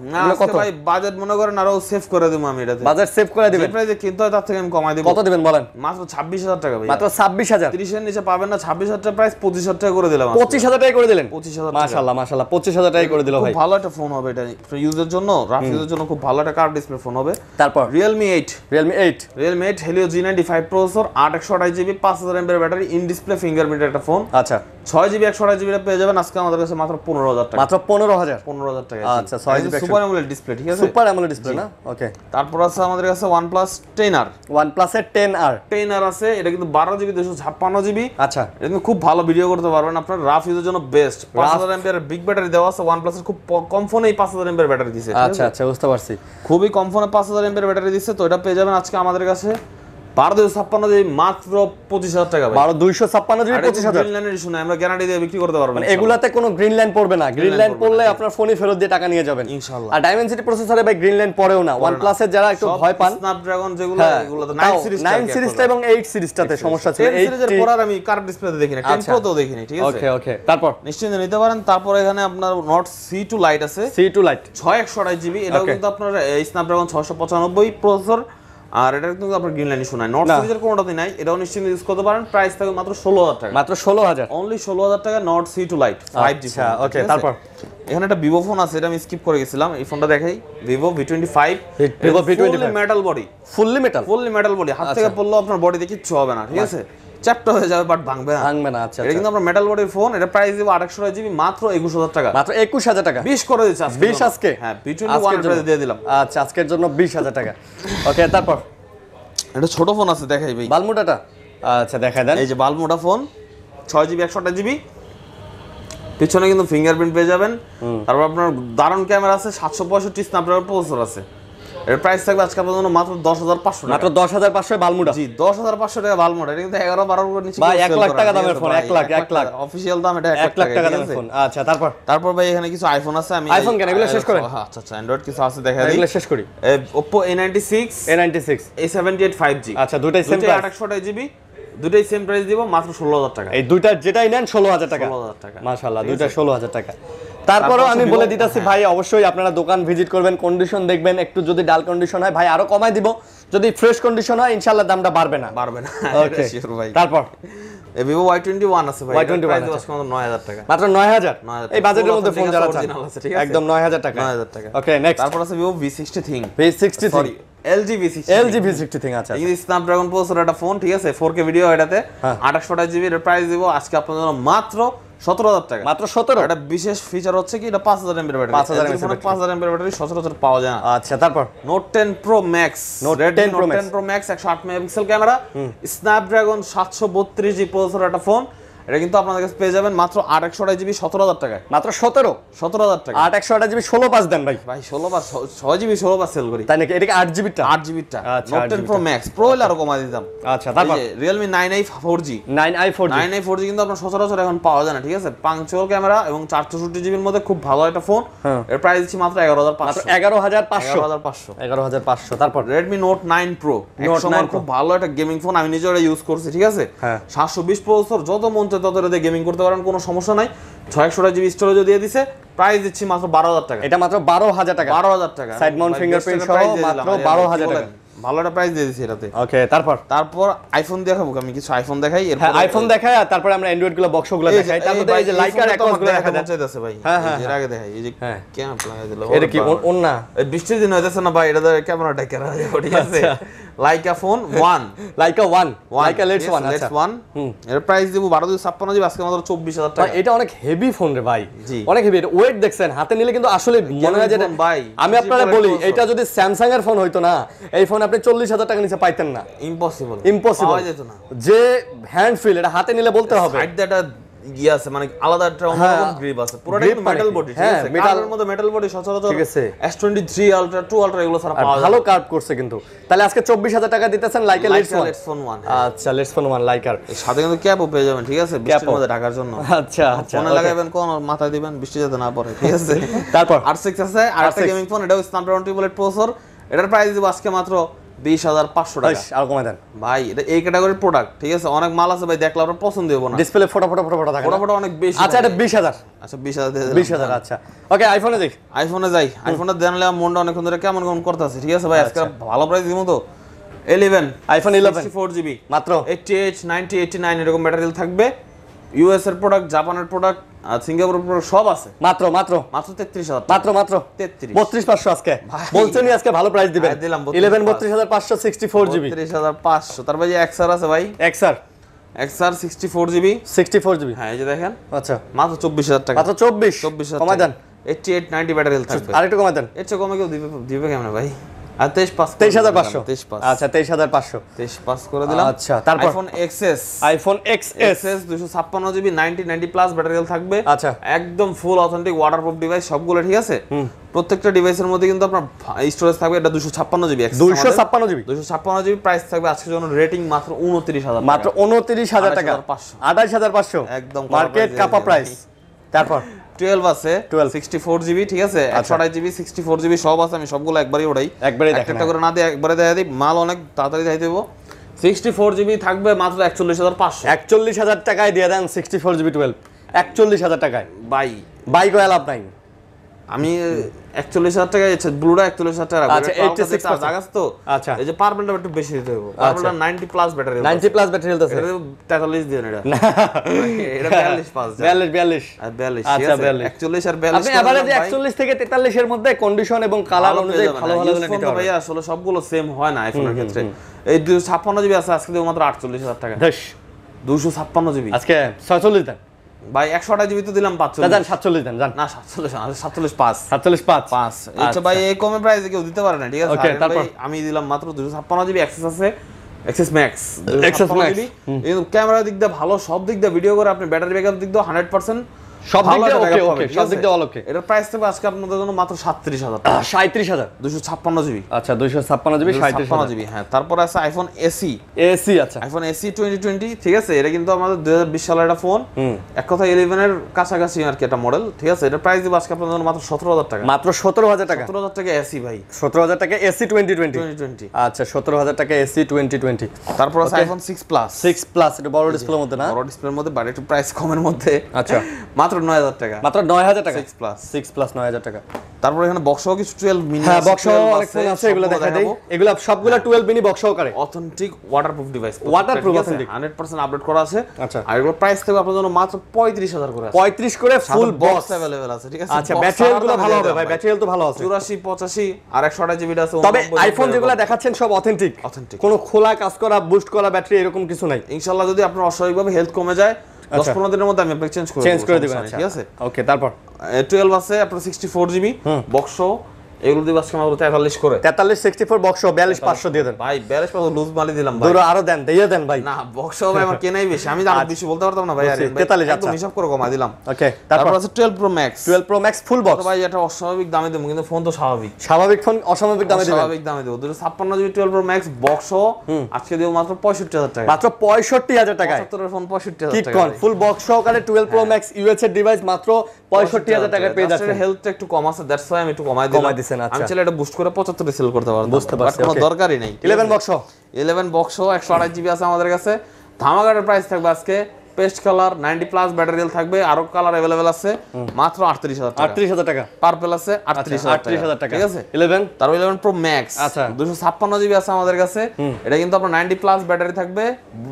কত ভাই বাজেট মনে করেন আরো সেভ করে দেব আমি এটাতে।
বাজেট সেভ করে দিবেন।
যে প্রাইসে কিনতে হয় তার থেকে আমি কমাই দেব।
কত দিবেন বলেন?
মাত্র 26,000 টাকা ভাই।
মাত্র 26,000।
30 এর নিচে পাবেন না। 26,000 টাকা প্রাইস 25,000 টাকা করে দিলাম।
25,000 টাকা করে দিলেন।
25,000
মাশাআল্লাহ মাশাআল্লাহ, 25,000 টাকা করে দিল ভাই।
খুব ভালো একটা ফোন হবে এটা ইউজের জন্য, রাফ ইউজের জন্য খুব ভালো একটা কার্ভ ডিসপ্লে ফোন হবে।
তারপর
Realme 8
Realme 8
Helio G95 processor, 8/128GB 5,000 mAh battery, in display fingerprint একটা ফোন।
আচ্ছা
6GB 128GB পেয়ে যাবেন আজকে আমাদের কাছে মাত্র 15,000 টাকা।
মাত্র 15,000
টাকা।
আচ্ছা 6GB
সুপার অ্যামোলেড ডিসপ্লে, ঠিক আছে।
সুপার অ্যামোলেড ডিসপ্লে না? ওকে।
তারপর আছে আমাদের কাছে OnePlus 10R।
OnePlus এর 10R
আছে। এটা কিন্তু 12GB 256GB।
আচ্ছা
এটা কিন্তু খুব ভালো ভিডিও করতে পারবেন আপনার, রাফ ইউজের জন্য বেস্ট। 5,000 mAh বিগ ব্যাটারি দেওয়া আছে। OnePlus এর খুব কম ফোনেই 5,000 mAh ব্যাটারি দিয়েছে।
আচ্ছা আচ্ছা বুঝতে পারছি।
খুবই কম ফোনে 5,000 mAh ব্যাটারি দিচ্ছে। তো এটা পেয়ে যাবেন আজকে আমাদের কাছে 12/256GB মাত্র 25,000 টাকা ভাই।
12/256GB 25,000।
গ্রিন লাইনের ইস্যু নাই, আমরা গ্যারান্টি দিয়ে বিক্রি করতে পারবো।
মানে এগুলাতে কোনো গ্রিন লাইন পড়বে না। গ্রিন লাইন পড়লে আপনার ফোনই ফেরত দিয়ে টাকা নিয়ে যাবেন
ইনশাআল্লাহ।
আর ডায়মেনসিটি প্রসেসরে ভাই গ্রিন লাইন পড়েও না। OnePlus এর যারা একটু ভয় পান,
স্ন্যাপড্রাগন যেগুলো এগুলো তো
9 সিরিজটা এবং 8 সিরিজটাতে সমস্যা ছিল।
8 সিরিজের পর আর আমি কার্ভ ডিসপ্লেতে দেখি না, 10 Pro তেও দেখি না, ঠিক আছে।
ওকে ওকে। তারপর
নিশ্চিন্তে নিতে পারেন। তারপর এখানে আপনার Note C2 Lite আছে।
C2 Lite
6/128GB। এটাও কিন্তু আপনার স্ন্যাপড্রাগন 695 প্রসেসর, আর এটা কিন্তু আপনার গ্রিন লাইন ইস্যু নাই। নট সিরিজের কোনোটাতেই নাই। এটাও নিশ্চিন্তে ইউজ করতে পারেন। প্রাইস থাকবে মাত্র 16,000 টাকা।
মাত্র 16,000
অনলি 16,000 টাকা Note C2 Lite 5G।
আচ্ছা ওকে। তারপর
এখানে একটা Vivo ফোন আছে, এটা আমি স্কিপ করে গেছিলাম। এই ফোনটা দেখাই, Vivo V25 metal body,
fully metal
body. হাত থেকে পড়লেও আপনার বডিতে কিচ্ছু হবে না, ঠিক আছে। চ্যাপটা হয়ে যাবে বাট ভাঙবে না।
আচ্ছা
এটা কিন্তু আমরা মেটাল বডির ফোন। এটা প্রাইস দিব 8/128GB মাত্র 21,000 টাকা।
মাত্র 21,000 টাকা।
20 করে দিচ্ছি আজকে।
20 আজকে?
হ্যাঁ V21 প্রাইস দিয়ে দিলাম।
আচ্ছা আজকের জন্য 20,000 টাকা। ওকে। তারপর
এটা ছোট ফোন আছে, দেখাই ভাই।
বালমুটাটা আচ্ছা দেখাই দেন।
এই যে বালমুটা ফোন 6GB 128GB, পিছনে কিন্তু ফিঙ্গারপ্রিন্ট পেয়ে যাবেন। তারপর আপনার দারুণ ক্যামেরা আছে, 765 স্ন্যাপড্রাগন প্রসেসর আছে। এর প্রাইস থাকবে আজকে আপনাদের জন্য মাত্র 10,500 টাকা।
মাত্র 10,500 বালমুডা।
জি 10,500 টাকা বালমোড। এটা কিন্তু 11-12 করে নিচে
ভাই 1 লাখ টাকা দামের ফোন, 1 লাখ
অফিশিয়াল দাম এটা
1 লাখ টাকা দামের ফোন। আচ্ছা তারপর
ভাই এখানে কিছু আইফোন আছে। আমি
আইফোন কেন এগুলো শেষ করেন?
আচ্ছা আচ্ছা অ্যান্ড্রয়েড কিছু আছে দেখা দিই,
এগুলো শেষ করি।
Oppo A96 A78 5G,
আচ্ছা দুটাই সেম প্রাইস,
828 জিবি, দুটাই সেম প্রাইস দিব মাত্র 16,000 টাকা।
এই দুইটা যেটাই নেন 16,000 টাকা।
16,000 টাকা
মাশাআল্লাহ, দুইটা 16,000 টাকা। তারপরেও আমি বলে দিতেছি ভাই, অবশ্যই আপনারা দোকান ভিজিট করবেন, কন্ডিশন দেখবেন, একটু যদি ডাল কন্ডিশন হয় ভাই আরো কমাই দিব, যদি ফ্রেশ কন্ডিশন হয় ইনশাআল্লাহ দামটা বাড়বে না। ওকে
শিওর ভাই।
তারপর
Vivo Y21 আছে ভাই,
Y21
প্রাইস দিব আজকে মাত্র 9,000 টাকা।
মাত্র 9,000।
9,000
এই বাজেটের মধ্যে ফোন যারা চান
অরিজিনাল আছে, ঠিক আছে
একদম 9,000 টাকা।
9,000 টাকা।
Okay next.
তারপর আছে Vivo V60 Thing,
V60
sorry LG V60
LG V60 Thing। আচ্ছা
এই স্ন্যাপড্রাগন প্রসেসর একটা ফোন, ঠিক আছে 4K ভিডিও এটাতে, 2800 জিবি এর প্রাইস দিব আজকে আপনাদের জন্য মাত্র 17,000 টাকা।
মাত্র 17।
এটা বিশেষ ফিচার হচ্ছে কি এটা 5000 mAh battery,
5000 mAh
5000 mAh battery সচরাচর পাওয়া যায় না।
আচ্ছা তারপর
Note 10 Pro Max,
Note 10 Pro Max
108 megapixel camera, Snapdragon 732G processor একটা ফোন। এটা কিন্তু আপনাদের কাছে পেয়ে যাবেন মাত্র 828 জিবি 17,000 টাকায়।
মাত্র 17
টাকা।
828 জিবি 16 দেন ভাই।
ভাই 6 জিবি 16 সেল করি,
তাই নাকি? এটা কি 8 জিবিটা?
8 জিবিটা
আচ্ছা,
Note 10 Pro Max Pro হলে আরো কমাই দিতাম।
আচ্ছা তারপর
Realme 9i 4G
9i 4G
9i 4G কিন্তু আপনার সচরাচর এখন পাওয়া যায় না, ঠিক আছে পাঞ্চুয়াল ক্যামেরা এবং 464 জিবির মধ্যে খুব ভালো একটা ফোন। এর প্রাইস দিচ্ছি মাত্র 11,500।
11,500। 11,500। তারপর
Redmi Note 9 Pro একসময় খুব ভালো একটা গেমিং ফোন, আমি নিজে এটা ইউজ করছি, ঠিক আছে 720 প্রসেসর, যত মন চায় তত দিয়ে গেমিং করতে পারেন, কোনো সমস্যা নাই। 628 জিবি স্টোরেজও দিয়ে দিছে, প্রাইস দিচ্ছি মাত্র 12,000 টাকা।
এটা মাত্র 12,000 টাকা।
12,000 টাকা
সাইড মাউন্ট ফিঙ্গারপ্রিন্ট সহ মাত্র 12,000 টাকা।
ভালো একটা প্রাইস দিয়ে দিছি এটাতে।
ওকে তারপর
আইফোন দেখাবো, আমি কিছু আইফোন দেখাই,
হ্যাঁ আইফোন দেখাই, আর তারপরে আমরা অ্যান্ড্রয়েড গুলো বক্সগুলো দেখাই। তার মধ্যে এই যে লাইকার অ্যাকাউন্ট গুলো দেখা যাচ্ছে
ভাই, এর আগে দেখাই এই যে ক্যামেরা লাগাই দিল।
এটা কি ওন্না?
এই বৃষ্টির দিন হইতাছে না ভাই, এটা ক্যামেরাটা কেরা যাবে, ঠিক আছে লাইকা ফোন 1
লাইকা লেটস 1 আচ্ছা
এর প্রাইস দেব 12,256 জিবি আজকে মাত্র 24,000 টাকা।
এটা অনেক হেভি ফোন রে ভাই, অনেক হেভি। ওয়েট দেখছেন, হাতে নিলে কিন্তু আসলে মনে হয় যে ভাই, আমি আপনাদের বলি এটা যদি স্যামসাং এর ফোন হইতো না, এই ফোন আপনি 40,000 টাকা নিচে পাইতেন না।
ইম্পসিবল
পাওয়া যেত না। যে হ্যান্ড ফিল, এটা হাতে নিলে বলতে হবে
সাইড দ্যাটা আছে, মানে আলাদা একটা অন্যরকম গ্রিপ আছে, পুরোটা কিন্তু মেটাল বডি, ঠিক আছে মেটালের মধ্যে মেটাল বডি সচরাচর, ঠিক আছে S23 আলট্রা 2 আলট্রা এগুলো ছাড়া পাওয়া যায়।
ভালো কার্ভ করছে কিন্তু। তাহলে আজকে 24,000 টাকা দিতেছেন লাইকা লেটস ফোন 1। আচ্ছা লেটস ফোন 1 লাইকার
সাথে কিন্তু ক্যাপও পেয়ে যাবেন, ঠিক আছে বৃষ্টির মধ্যে ঢাকার জন্য।
আচ্ছা
ফোনে লাগাবেন, কোন মাথায় দিবেন বৃষ্টি যাতে না পড়ে, ঠিক আছে।
তারপর
R6 আছে, আরেকটা গেমিং ফোন, এটাও স্ন্যাপড্রাগন ট্রিপলেট প্রসেসর, এটার প্রাইস দিব আজকে মাত্র 20,500 টাকা।
আর কমাই দেন
ভাই, এটা এই ক্যাটাগরির প্রোডাক্ট, ঠিক আছে অনেক মাল আছে ভাই, দেখলে আপনার পছন্দ হবে না,
ডিসপ্লে ফটো থাকে,
ফটো অনেক বেশি।
আচ্ছা এটা 20,000।
আচ্ছা 20,000
20,000 আচ্ছা ওকে। আইফোনে যাই,
আইফোনে জানলে মনটা অনেকক্ষণ ধরে কেমন করতে আছে, ঠিক আছে ভাই আজকে ভালো প্রাইস দিব তো। 11
আইফোন 11
64GB
মাত্র
88 90 89 এরকম ব্যাটারি থাকবে। ইউএস এর প্রোডাক্ট, জাপানের প্রোডাক্ট, সিঙ্গাপুরের প্রোডাক্ট সব আছে। মাত্র
33,000 মাত্র
33,500
আজকে বলছেনই আজকে ভালো প্রাইস দিবেন। 11 32,500 64GB
33,500। তারপর যে XR আছে ভাই, XR 64GB
64GB
হ্যাঁ এই যে দেখেন,
আচ্ছা
মাত্র 24,000 টাকা।
মাত্র 24,000 কমাই দেন।
88 90 ব্যাটারি থাকবে,
আরেকটু কমাই দেন।
এর চেয়ে কমে কেউ দিবে কেমন ভাই? আর
23,500 আচ্ছা
23,500 করে দিলাম।
আচ্ছা তারপর
iPhone XS 256GB 90 plus battery থাকবে।
আচ্ছা
একদম ফুল অথেন্টিক ওয়াটারপ্রুফ ডিভাইস সবগুলো, ঠিক আছে প্রত্যেকটা ডিভাইসের মধ্যে কিন্তু আপনার স্টোরেজ থাকবে, এটা 256GB 256GB প্রাইস থাকবে আজকের জন্য রেটিং মাত্র 29,000
মাত্র 29,000 টাকা 28,500
একদম
মার্কেট কাপা প্রাইস। তারপর
12 আছে 64GB, ঠিক আছে 128GB 64GB সব আছে, আমি সবগুলো একবারই ওড়াই, একটা করে না দিয়ে একবারে দেখা দিই, মাল অনেক তাড়াতাড়ি দেখাই দেবো। 64GB থাকবে মাত্র 41,500
41,000 টাকায় দিয়ে দেন 64GB 12 41,000 টাকায়। বাই কয় লাভ নাই,
আমি 41,000 টাকায় ব্লুটা 41,000 টাকা রাখবো।
আচ্ছা 86%
জাগাস তো,
আচ্ছা
এই যে পার্পলটা একটু বেশি দিতে হবে, পার্পলটা 90 plus battery
90 plus battery health আছে,
43 দিন এটা এটা 42 পাস
42
আর 42
আচ্ছা
41 আর 42
আপনি এভারেজে 41 থেকে 43 এর মধ্যে কন্ডিশন এবং কালার অনুযায়ী ভালো ভালো নিতে হবে
ভাই। আসলে সবগুলো সেম হয় না আইফোনের ক্ষেত্রে। এই 256GB আছে আজকে দেব মাত্র 48,000 টাকা। 256GB
আজকে 46 দেন
ভাই, 128GB তো দিলাম 45
দেন 47 দেন জান
না 47 5
5
আচ্ছা ভাই এই কমে প্রাইসে কেউ দিতে পারে না, ঠিক আছে তারপর আমি দিলাম মাত্র 256GB অ্যাক্সেস আছে, এক্সএস ম্যাক্স 256GB কিন্তু ক্যামেরা দিক দিয়ে ভালো, সব দিক দিয়ে ভিডিও করে আপনি ব্যাটারি ব্যাকআপ দিক দিয়ে 100%
সব দিক দিয়ে ওকে ওকে, সব দিক দিয়ে অল ওকে।
এটার প্রাইস থাকবে আজকে আপনাদের জন্য মাত্র 37000 টাকা।
37000
256 জিবি।
আচ্ছা 256 জিবি 37000
জিবি। হ্যাঁ, তারপর আছে আইফোন এসি।
আচ্ছা
আইফোন এসি 2020, ঠিক আছে? এটা কিন্তু আমাদের 2020 সালের একটা ফোন, এক কথা 11 এর কাছাকাছি আর কি একটা মডেল, ঠিক আছে? এটার প্রাইস দিব আজকে আপনাদের জন্য মাত্র 17000 টাকা।
মাত্র 17000 টাকা।
17000 টাকা এসি ভাই।
17000 টাকা এসি 2020। আচ্ছা 17000 টাকা এসি 2020।
তারপর আছে আইফোন 6 প্লাস।
6 প্লাস, এটা বড় ডিসপ্লের মধ্যে না?
বড় ডিসপ্লের মধ্যে, বাট একটু প্রাইস কমের মধ্যে।
আচ্ছা
মাত্র 9000 টাকা।
মাত্র 9000 টাকা।
6 প্লাস
9000 টাকা।
তারপর এখানে বক্সও কিছু 12 মিনি।
হ্যাঁ, বক্সও অনেক ফোন আছে, এগুলো দেখাই দেই। এগুলো সবগুলো 12 মিনি বক্সও করে।
Authentic waterproof device.
Waterproof authentic
100% update করা আছে।
আচ্ছা,
আর এগুলো প্রাইস থাকবে আপনাদের জন্য মাত্র 35000 করে আছে।
35 করে ফুল বক্স
अवेलेबल আছে, ঠিক আছে?
আচ্ছা, ব্যাটারি হেলথগুলো ভালো হবে ভাই, ব্যাটারি হেলথ তো ভালো আছে।
84 85 আর 128 জিবি আছে।
তবে আইফোন যেগুলো দেখাচ্ছেন সব অথেন্টিক। কোনো খোলা কাজ করা বুস্ট করা ব্যাটারি এরকম কিছু নাই।
ইনশাআল্লাহ যদি আপনার অস্বাভাবিকভাবে হেলথ কমে যায় 10-15 দিনের মধ্যে আমি আপনাকে চেঞ্জ করে দেব, ঠিক আছে?
ওকে, তারপর
12 আছে আপনার 64 জিবি বক্স। এগুলো দিব আজকে মাত্র 43 করে।
43 64 বক্স 42500 দিয়ে দেন
ভাই। 42500 লুজ মালি দিলাম ভাই।
দূর আরো দেন, দিয়ে দেন ভাই।
না, বক্স ভাই আমার কেনাই বেশি, আমি জানি বেশি বলতে পারতাম না ভাই। আরে
43
একদম হিসাব করে কমাই দিলাম।
ওকে,
তারপর আছে 12 pro max.
12 pro max full box
ভাই, এটা অস্বাভাবিক দামে দেব, কিন্তু ফোন তো স্বাভাবিক।
স্বাভাবিক ফোন অস্বাভাবিক দামে দিবেন।
স্বাভাবিক দামে দেব। 256 জিবি 12 প্রো ম্যাক্স বক্স আজকে দেব মাত্র 65000 টাকা।
মাত্র 65000 টাকায়।
75 এর ফোন 65000
কি
টাকা।
কোন ফুল বক্স সহকারে 12 প্রো ম্যাক্স ইউএস এর ডিভাইস মাত্র 65000 টাকায় পেয়ে যাচ্ছেন।
হেলথটা একটু কম আছে, দ্যাটস ওয়াই আমি একটু কমাই দিলাম। আমি চাইলে এটা বুস্ট করে 75 এ সেল করতে পারতাম,
বুঝতে পারছি,
কোনো দরকারই নেই।
11 বক্স
128 জিবি আছে আমাদের কাছে। ধামাকার প্রাইস থাকবে আজকে paste colour 90 plus battery health থাকবে, আরো কালার अवेलेबल আছে মাত্র 38000 টাকা।
38000 টাকা।
পার্পল আছে 38000
টাকা,
ঠিক আছে?
11
তারপর 11 প্রো ম্যাক্স।
আচ্ছা
256 জিবি আছে আমাদের কাছে। এটা কিন্তু আপনার 90 প্লাস ব্যাটারি থাকবে,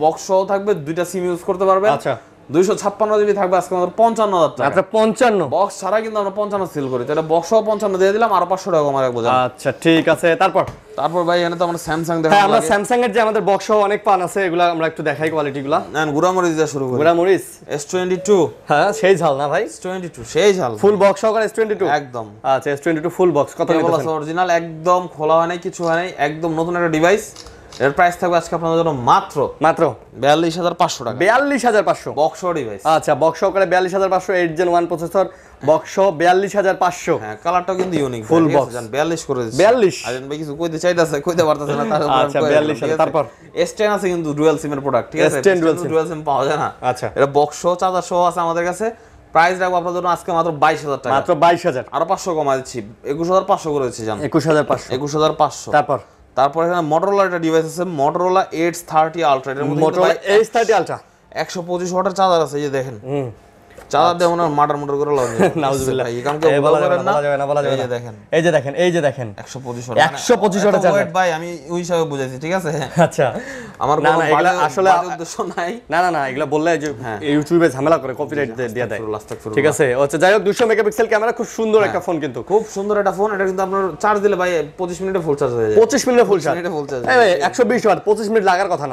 বক্সও থাকবে, দুইটা সিম ইউজ করতে পারবেন।
আচ্ছা
256 জিবি থাকবে আজকে আমাদের 55000 টাকা।
আচ্ছা 55
বক্স ছাড়া কিন্তু আমরা 55 সেল করি, তাহলে বক্সও 55 দিয়ে দিলাম, আর 500 টাকা কমায় রাখবো।
আচ্ছা ঠিক আছে। তারপর
ভাই এখানে তো আমরা স্যামসাং দেখাবো।
হ্যাঁ, আমরা স্যামসাং এর যে আমাদের বক্সও অনেক পান আছে, এগুলো আমরা একটু দেখাই কোয়ালিটিগুলো।
নেন গুড়ামরিচ দিয়ে শুরু করি।
গুড়ামরিচ
S22।
হ্যাঁ, সেই ঝাল না ভাই?
S22 সেই ঝাল,
ফুল বক্স সহকারে S22
একদম।
আচ্ছা S22 ফুল বক্স কত নিতেছেন?
অরিজিনাল একদম, খোলা হয় নাই, কিছু হয় নাই, একদম নতুন একটা ডিভাইস। এর প্রাইস থাকবে আজকে আপনাদের জন্য মাত্র 42500 টাকা।
42500
বক্স ডিভাইস।
আচ্ছা, বক্স সহকারে 42500 8 Gen 1 প্রসেসর বক্স 42500।
হ্যাঁ, কালারটাও কিন্তু ইউনিক,
ফুল বক্স।
জান 42 করে দিয়েছে।
42
আরেন ভাই কিছু কইতে চাইতাছে, কইতে পারতাছে না, তার
আচ্ছা 42000। তারপর
S10 আছে কিন্তু ডুয়াল সিমের প্রোডাক্ট, ঠিক আছে?
S10 ডুয়াল সিম
পাওয়া যায় না।
আচ্ছা,
এটা বক্স চার্জার সহ আছে আমাদের কাছে। প্রাইস রাখবো আপনাদের জন্য আজকে মাত্র 22000 টাকা।
মাত্র 22000।
আরো 500 কমাই দিচ্ছি, 21500 করে দিচ্ছি জান।
21500।
21500।
তারপর
এখানে মোটরোলা একটা ডিভাইস আছে, মোটরোলা Edge 30 আলট্রা। এর মধ্যে
মোটরোলা Edge 30 আলট্রা
125 ওয়াটের চার্জার আছে, এই যে দেখেন। চার্জার দিয়ে মনে হয় মোটর করে লাগানো যায়।
নাউজুবিল্লাহ,
এই কাম কেউ বলা করেন না।
এই যে দেখেন, এই যে দেখেন
125 ওয়াট।
125 ওয়াটের চার্জার।
ওয়েট ভাই, আমি ওই হিসাবে বুঝাইছি, ঠিক আছে?
আচ্ছা,
আমার
না না, এগুলা আসলে
উদ্দেশ্য নাই।
না এগুলা বললে যে ইউটিউবে ঝামেলা করে, কপিরাইট দিয়ে দেয়, ঠিক আছে? আচ্ছা, যাই হোক 200 মেগাপিক্সেল ক্যামেরা, খুব সুন্দর একটা ফোন, কিন্তু
খুব সুন্দর একটা ফোন। এটা কিন্তু আপনার চার্জ দিলে ভাই 25 মিনিটে ফুল চার্জ হয়ে যায়।
25 মিনিটে ফুল চার্জ। 120 ওয়াট 25 মিনিট লাগার কথা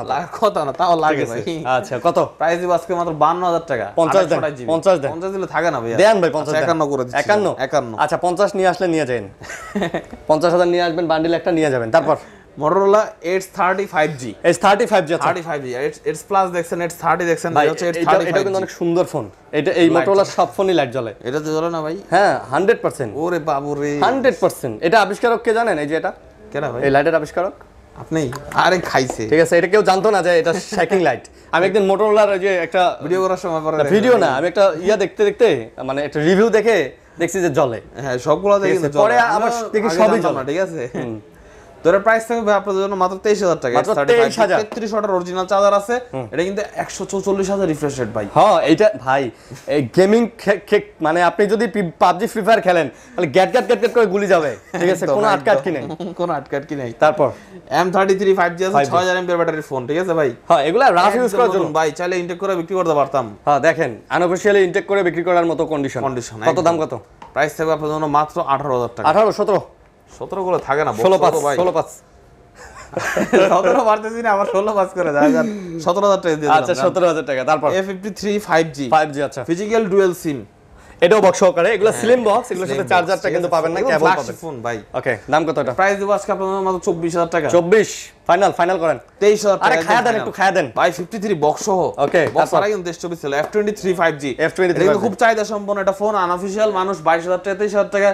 না,
তাও লাগে ভাই।
আচ্ছা, কত
প্রাইস দিব আজকে মাত্র 52000 টাকা।
50 দেন,
50 দিলে থাকে না ভাই।
দেন ভাই 50
51 করে দিচ্ছি। 51।
আচ্ছা 50 নিয়ে আসলে নিয়ে যাবেন। 50000 নিয়ে আসবেন, বান্ডিল একটা নিয়ে যাবেন। তারপর
Motorola Edge 30 5G।
Edge 35G।
35G Edge Plus দেখছেন, Edge 30 দেখছেন,
ভাই
হচ্ছে Edge 35G।
এটা কিন্তু অনেক সুন্দর ফোন। এটা এই মোটরোলার সব ফোনই লাইট জ্বলে।
এটা তো জ্বলে না ভাই?
হ্যাঁ 100%।
ওরে বাবু রে,
100%। এটা আবিষ্কারক কে জানেন? এই যে এটা
কেডা ভাই?
এই লাইটের আবিষ্কারক
আপনি? আরে খাইছে,
ঠিক আছে? এটা কেউ জানতো না যে এটা শাইকিং লাইট। আমি একদিন মোটরোলার ওই যে একটা
ভিডিও করার সময় পরে,
ভিডিও না, আমি একটা দেখতে মানে একটা রিভিউ দেখে দেখছি যে জ্বলে।
হ্যাঁ, সবগুলো দেখি না,
পরে আবার দেখি সবই জ্বলে,
ঠিক আছে? তোর প্রাইস থাকবে আপনাদের জন্য মাত্র 23000 টাকা। 33 ওয়াটের অরিজিনাল চার্জার আছে। এটা কিন্তু 144000 রিফ্রেশ রেট ভাই।
হ্যাঁ, এইটা ভাই এই গেমিং মানে আপনি যদি পাবজি ফ্রি ফায়ার খেলেন তাহলে গ্যাট করে গুলি যাবে, ঠিক আছে? কোনো আটকাটকি নেই,
কোনো আটকাটকি নেই।
তারপর
M33 5G আছে, 6000 mAh ব্যাটারির ফোন, ঠিক আছে ভাই?
হ্যাঁ, এগুলা রাফ ইউজ করার জন্য ভাই,
চাইলে ইনটেক করে বিক্রি করতে পারতাম।
হ্যাঁ, দেখেন আনঅফিশিয়ালি ইনটেক করে বিক্রি করার মতো কন্ডিশন। কত দাম? কত
প্রাইস থাকবে আপনাদের জন্য? মাত্র 18000 টাকা।
18
17 গুলো থাকে না,
16 5
17 পারতেছি না, আবার 16 পাস করে যায়। 17000 টাকা দিয়ে দিলাম।
আচ্ছা 17000 টাকা। তারপর
A53 5G।
আচ্ছা,
ফিজিক্যাল ডুয়াল সিম।
এটাও বক্স সহকারে, এগুলো স্লিম বক্স, এগুলোর সাথে চার্জারটা কিন্তু পাবেন না, কেবল পাবেন
ফোন ভাই।
ওকে, দাম কত এটা?
প্রাইস দেব আজকে আপনাদের মাত্র 24000 টাকা।
24 ফাইনাল করেন
23000 টাকা।
আরে খায়া দেন, একটু খায়া দেন
ভাই। 53 বক্স সহ।
ওকে,
বক্স আর কিন্তু 24 ছিল F23 5G। এটা খুব চাহিদা সম্পন্ন একটা ফোন, আনঅফিশিয়াল মানুষ 22000 টাকা 23000 টাকা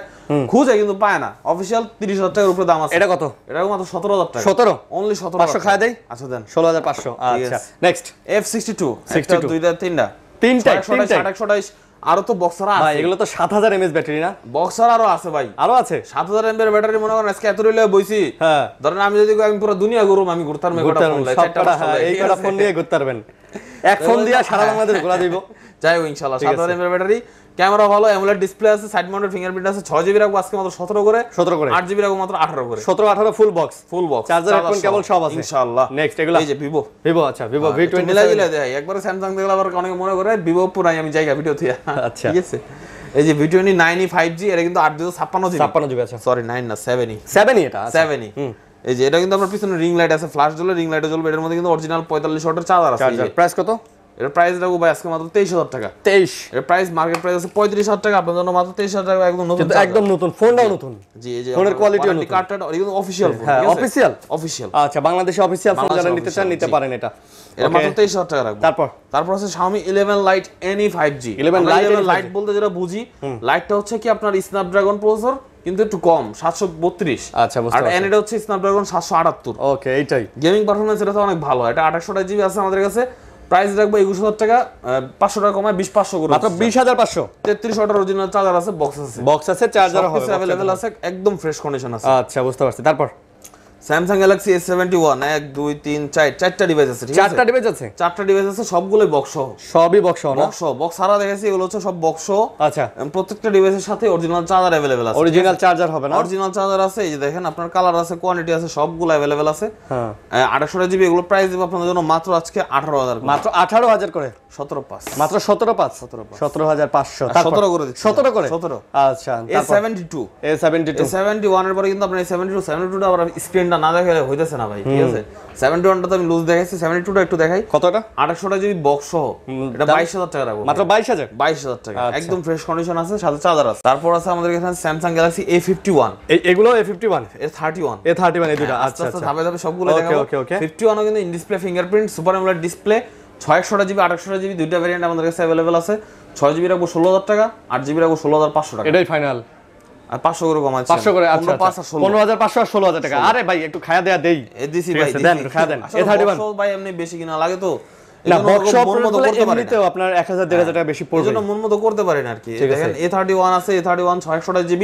খুঁজে কিন্তু পায় না, অফিশিয়াল 30000 টাকার উপরে দাম আছে।
এটা কত? এটা
মাত্র 17000 টাকা।
17
অনলি 17।
500 খায়া দেই।
আচ্ছা দেন
16500। আচ্ছা নেক্সট
F62 একটা দুইটা তিনটা
তিনটা
128 আরো তো বক্সার আছে
ভাই, এগুলো তো 7000 mAh ব্যাটারি না?
বক্সার আরো আছে ভাই,
আরো আছে
7000 mAh ব্যাটারি। মনে করেন আজকে এত রিলে বইছি,
হ্যাঁ
ধরেন আমি যদি আমি পুরো দুনিয়া ঘুরুম, আমি ঘুরতাম এই কটা
ফোন নিয়ে ঘুরতে পারবেন, এক ফোন দিয়ে সারা বাংলাদেশ ঘোরা দিব।
যাই হোক ইনশাআল্লাহ। 7000 mAh ব্যাটারি, ক্যামেরা ভালো, অ্যামোলেড ডিসপ্লে আছে, সাইড মাউন্টেড ফিঙ্গারপ্রিন্ট আছে। 6GB রাখবো আজকে মাত্র 17 করে, 8GB রাখবো মাত্র 18 করে।
17 18 ফুল বক্স, চার্জার হেডফোন কেবল সব আছে
ইনশাআল্লাহ।
নেক্সট এগুলো
এই যে ভিভো
আচ্ছা ভিভো V20
মিলাই দিলে দেয় একবারে। স্যামসাং দেখলে আবার অনেকে মনে করে ভিভো পুরাই আমি জায়গা ভিডিও থেকে।
আচ্ছা
ঠিক আছে, এই যে V20 9e 5G, এটা কিন্তু 856GB।
আছে,
সরি 9 না 7e।
7e এটা
7e। এই যে এটা কিন্তু আপনার পিছনে রিং লাইট আছে, ফ্ল্যাশ জ্বলে, রিং লাইটে জ্বলবে। এর মধ্যে কিন্তু অরিজিনাল 45 ওয়াটের চার্জার আছে।
প্রাইস কত?
এর প্রাইস রাখবো ভাই আজকে মাত্র 23000 টাকা।
23।
এর প্রাইস মার্কেট প্রাইস আছে 35000 টাকা, আপনার জন্য মাত্র 23000 টাকা। একদম নতুন,
একদম নতুন, ফোনটাও নতুন।
জি এই যে
ফোনের কোয়ালিটিও নতুন,
কার্ডটা কিন্তু অফিশিয়াল ফোন।
হ্যাঁ অফিশিয়াল।
আচ্ছা
আচ্ছা, বাংলাদেশে অফিশিয়াল ফোন যারা নিতে চান নিতে পারেন এটা।
এর মাত্র 23000 টাকা রাখবো। তারপর আছে Xiaomi 11 Lite NE 5G।
11
Lite বলতে যেটা বুঝি, লাইটটা হচ্ছে কি আপনার স্ন্যাপড্রাগন প্রসেসর কিন্তু একটু কম 732।
আচ্ছা বুঝতে পারছি।
আর NE হচ্ছে স্ন্যাপড্রাগন 778।
ওকে, এইটাই
গেমিং পারফরম্যান্স এটা তো অনেক ভালো। এটা 28GB আছে আমাদের কাছে। প্রাইস রাখবো 21000 টাকা, 500 টাকা কমায় 20500 করে,
মাত্র 20500।
33 ওয়াটের অরিজিনাল চার্জার আছে, বক্স আছে,
চার্জার হবে,
अवेलेबल আছে, একদম ফ্রেশ কন্ডিশন আছে।
আচ্ছা বুঝতে পারছি। তারপর
Samsung Galaxy S71 1 2 3 4 চারটা ডিভাইস আছে। ঠিক আছে,
চারটা ডিভাইস আছে,
সবগুলোই বক্স সহ।
সবই বক্স সহ না?
বক্স সারা দেখেছি, এগুলো হচ্ছে সব বক্স সহ।
আচ্ছা,
প্রত্যেকটা ডিভাইসের সাথে অরিজিনাল চার্জার अवेलेबल আছে।
অরিজিনাল চার্জার হবে না?
অরিজিনাল চার্জার আছে। এই যে দেখেন, আপনার কালার আছে, কোয়ান্টিটি আছে, সবগুলো अवेलेबल আছে।
হ্যাঁ
28GB। এগুলো প্রাইস দেব আপনাদের জন্য মাত্র আজকে 18000 করে।
মাত্র 18000 করে?
17.5
মাত্র 17500।
17 করে দিচ্ছি।
17 করে?
17।
আচ্ছা,
A71 এর পরে কিন্তু আপনার 72 আবার স্ক্রিনটা না দেখালে হইতাছে না ভাই। ঠিক আছে, 71টা তো আমি লুজ দেখাইছি, 72টা একটু দেখাই।
কতটা?
28GB বক্স সহ, এটা 22000 টাকা রাখবো।
মাত্র
22000 টাকা, একদম ফ্রেশ কন্ডিশন আছে, সাথে চার্জার আছে। তারপর আছে আমাদের এখানে Samsung Galaxy A51।
এগুলো A51
A31
এই দুটো। আচ্ছা আচ্ছা,
ধাপে ধাপে সবগুলো দেখাবো। 51 ও কিন্তু in display fingerprint, super AMOLED display, 661GB 800GB দুইটা ভেরিয়েন্ট আমাদের কাছে अवेलेबल আছে। 6GB রাখবো 16000 টাকা, 8GB রাখবো 16500 টাকা।
এটাই ফাইনাল।
আর 500 করে কমাচ্ছি,
500 করে। আচ্ছা 15500 আর 16000 টাকা। আরে ভাই একটু খায়া দেয়া দেই।
দিছি ভাই,
দেন খায়া দেন।
A31 ভাই এমনি বেশি কিনা লাগে তো,
না বক্স মন মতো করতে পারেন, এমনিতেও আপনার 1000 1500 টাকা বেশি পড়বে,
এজন্য মন মতো করতে পারেন আর কি। দেখেন A31 আছে, A31 628GB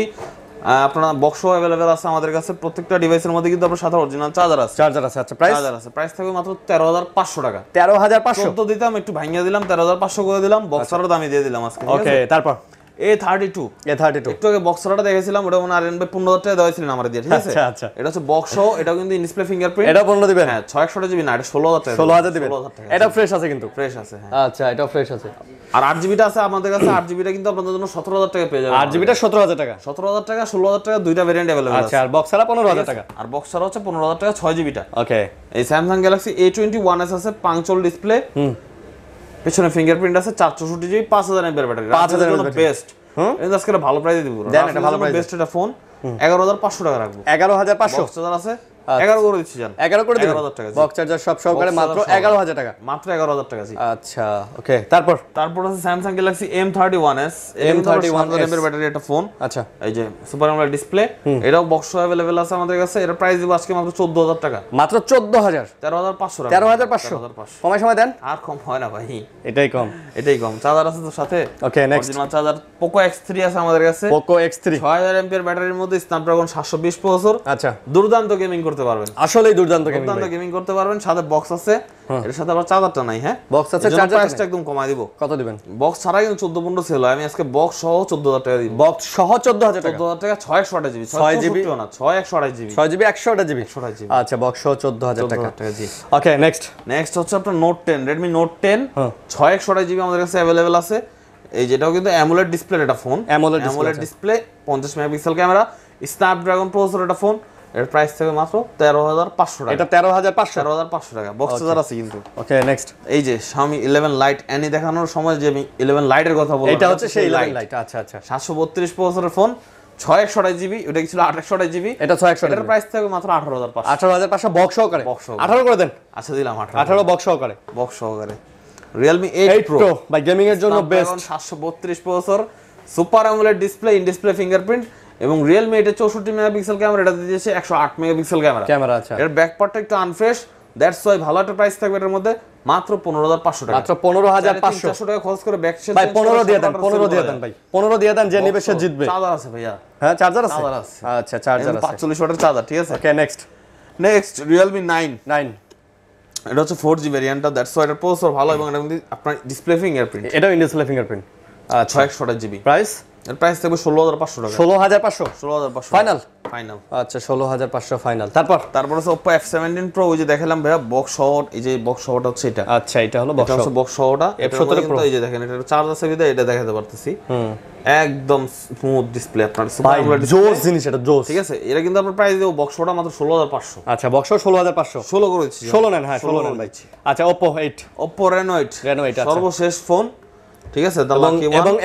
আপনার বক্স अवेलेबल আছে আমাদের কাছে। প্রত্যেকটা ডিভাইসের মধ্যে কিন্তু আপনার সাথে অরিজিনাল চার্জার আছে।
আচ্ছা প্রাইস?
প্রাইস থাকবে মাত্র 13500 টাকা।
13500
তো দিতাম, একটু ভাঙিয়ে দিলাম, 13500 করে দিলাম, বক্সারও দামই দিয়ে দিলাম আজকে।
ওকে, তারপর
A32 একটু আগে বক্সারটা দেখেছিলাম, ওটা মনে আরএন ভাই 15000 টাকা দেওয়াছিলেন আমারে দিয়ে। ঠিক আছে,
আচ্ছা
এটা হচ্ছে বক্স সহ, এটাও কিন্তু ডিসপ্লে ফিঙ্গারপ্রিন্ট।
এটা 15 দিবেন?
হ্যাঁ 661GB না, এটা 16000 টাকা।
16000 দিবেন? এটা ফ্রেশ আছে কিন্তু?
ফ্রেশ আছে, হ্যাঁ।
আচ্ছা, এটা ফ্রেশ আছে।
আর 8GBটা আছে আমাদের কাছে। 8GBটা কিন্তু আপনাদের জন্য 17000 টাকা পেয়ে যাবেন।
8GBটা 17000 টাকা?
17000 টাকা 16000 টাকা, দুইটা ভেরিয়েন্ট अवेलेबल আছে।
আচ্ছা, আর বক্সারটা 15000 টাকা?
আর বক্সার হচ্ছে 15000 টাকা 6GBটা।
ওকে,
এই Samsung Galaxy A21s আছে, পাঞ্চল ডিসপ্লে, পিছনে ফিঙ্গারপ্রিন্ট আছে, 464GB 5000 mAh battery.
5000
mAh best. এটা আজকে ভালো প্রাইসে দিব।
দেন, এটা ভালো প্রাইস,
বেস্ট এটা ফোন 11500 টাকা রাখবো।
11500
বক্স চার্জার আছে, 11 করে দিচ্ছি জান।
11 করে দিবেন?
11000 টাকা।
বক্স চার্জার সব সহকারে মাত্র 11000 টাকা।
মাত্র 11000 টাকা জি।
আচ্ছা ওকে, তারপর
আছে Samsung Galaxy M31s। M31 এর ব্যাটারি একটা ফোন।
আচ্ছা,
এই যে সুপার অ্যামোলেড ডিসপ্লে, এটাও বক্স अवेलेबल আছে আমাদের কাছে। এর প্রাইস দিব আজকে মাত্র 14000 টাকা।
মাত্র 14000?
13500 টাকা।
13500 কমায় সময় দেন।
আর কম হয় না ভাই,
এটাই কম।
চার্জার আছে তো সাথে।
Okay, next
original charger Poco X3 আছে আমাদের কাছে।
Poco X3
6000 mAh ব্যাটারির মধ্যে স্ন্যাপড্রাগন 720 প্রসেসর।
আচ্ছা,
দুর্দান্ত গেমিং করতে পারবেন,
আসলেই দুর্দান্ত
গেমিং করতে পারবেন। সাথে বক্স আছে, এর সাথে আবার চার্জারটা নাই। হ্যাঁ
বক্স আছে, চার্জার
প্রাইসটা একদম কমাই দিব।
কত দিবেন?
বক্স ছাড়া কিন্তু 14-15 সেল হয়, আমি আজকে বক্স সহ 14000 টাকা দিব।
বক্স সহ 14000 টাকা?
14000 টাকা 628GB, 6GB না 628GB,
6GB 128GB। আচ্ছা, বক্স সহ 14000 টাকা
জি।
ওকে, নেক্সট
হচ্ছে আপনার Note 10, Redmi Note 10 628GB আমাদের কাছে अवेलेबल আছে। এই যেটাও কিন্তু AMOLED ডিসপ্লে এটা phone, AMOLED display, 50 megapixel camera, Snapdragon processor এটা ফোন। এর প্রাইস থাকবে মাত্র 13,500 টাকা।
এটা 13,500
13,500 টাকা বক্স চার্জার আছে কিন্তু।
ওকে নেক্সট,
এই যে Xiaomi 11 Lite অ্যানি দেখানোর সময় যে আমি 11 Lite এর কথা বললাম,
এটা হচ্ছে সেই 11 লাইট। আচ্ছা আচ্ছা,
732 প্রসেসরের ফোন, 6128 জিবি, ওটা কি ছিল 2828 জিবি,
এটা 6128
এটার প্রাইস থাকবে মাত্র 18,500।
18,500 বক্স সহকারে,
বক্স সহকারে।
18 করে দেন,
আচ্ছা দিলাম
18 বক্স সহকারে।
বক্স সহকারে। Realme 8 Pro
ভাই গেমিং এর জন্য best,
732 processor, super AMOLED display, in display fingerprint, এবং Realme 8 এর 64 মেগাপিক্সেল ক্যামেরা, এটা দিয়েছে 108 মেগাপিক্সেল ক্যামেরা।
আচ্ছা
এর ব্যাক পার্টটা একটু আনফ্রেশ, দ্যাটস ওয়াই ভালো একটা প্রাইস থাকবে এটার মধ্যে, মাত্র 15,500 টাকা।
মাত্র 15,500
400 টাকা খরচ করে ব্যাক সেল
ভাই 15 দিয়ে দেন, 15 দিয়ে দেন ভাই, 15 দিয়ে দেন, যে নিবে সে জিতবে।
চার্জার আছে ভাইয়া,
হ্যাঁ চার্জার আছে,
চার্জার আছে।
আচ্ছা চার্জার আছে,
45 ওয়াটের চার্জার, ঠিক আছে।
ওকে নেক্সট
নেক্সট Realme 9,
9,
এটা হচ্ছে 4G ভেরিয়েন্টটা, দ্যাটস ওয়াই এটার প্রসেসর ভালো, এবং এটা কিন্তু আপনার ডিসপ্লে ফিঙ্গারপ্রিন্ট,
এটাও ইন ডিসপ্লে ফিঙ্গারপ্রিন্ট। আচ্ছা
6128 জিবি,
প্রাইস
এর প্রাইস থাকবে 16,500 টাকা।
16,500
16,500
ফাইনাল।
ফাইনাল।
আচ্ছা 16,500 ফাইনাল। তারপর
হচ্ছে Oppo F17 Pro, ওই যে দেখালাম ভাইয়া বক্স সহ, এই যে বক্স সহটা হচ্ছে এটা।
আচ্ছা এটা হলো
এটা
বক্স,
হচ্ছে বক্স সহটা।
F17 Pro,
এই যে দেখেন এটা চার্জ আছে বিধায় এটা দেখাতে পারতেছি। একদম স্মুথ ডিসপ্লে আপনার, সুপার
ভাই
AMOLED
জোস জিনিস, এটা জোস।
ঠিক আছে, এটা কিন্তু আপনার প্রাইস দেব বক্স সহটা মাত্র 16,500।
আচ্ছা বক্স 16,500,
16 করেছি,
16 নেন, হ্যাঁ 16 নেন ভাই। আচ্ছা Oppo 8,
Oppo Reno 8,
আচ্ছা।
সর্বশেষ ফোন, ঠিক আছে।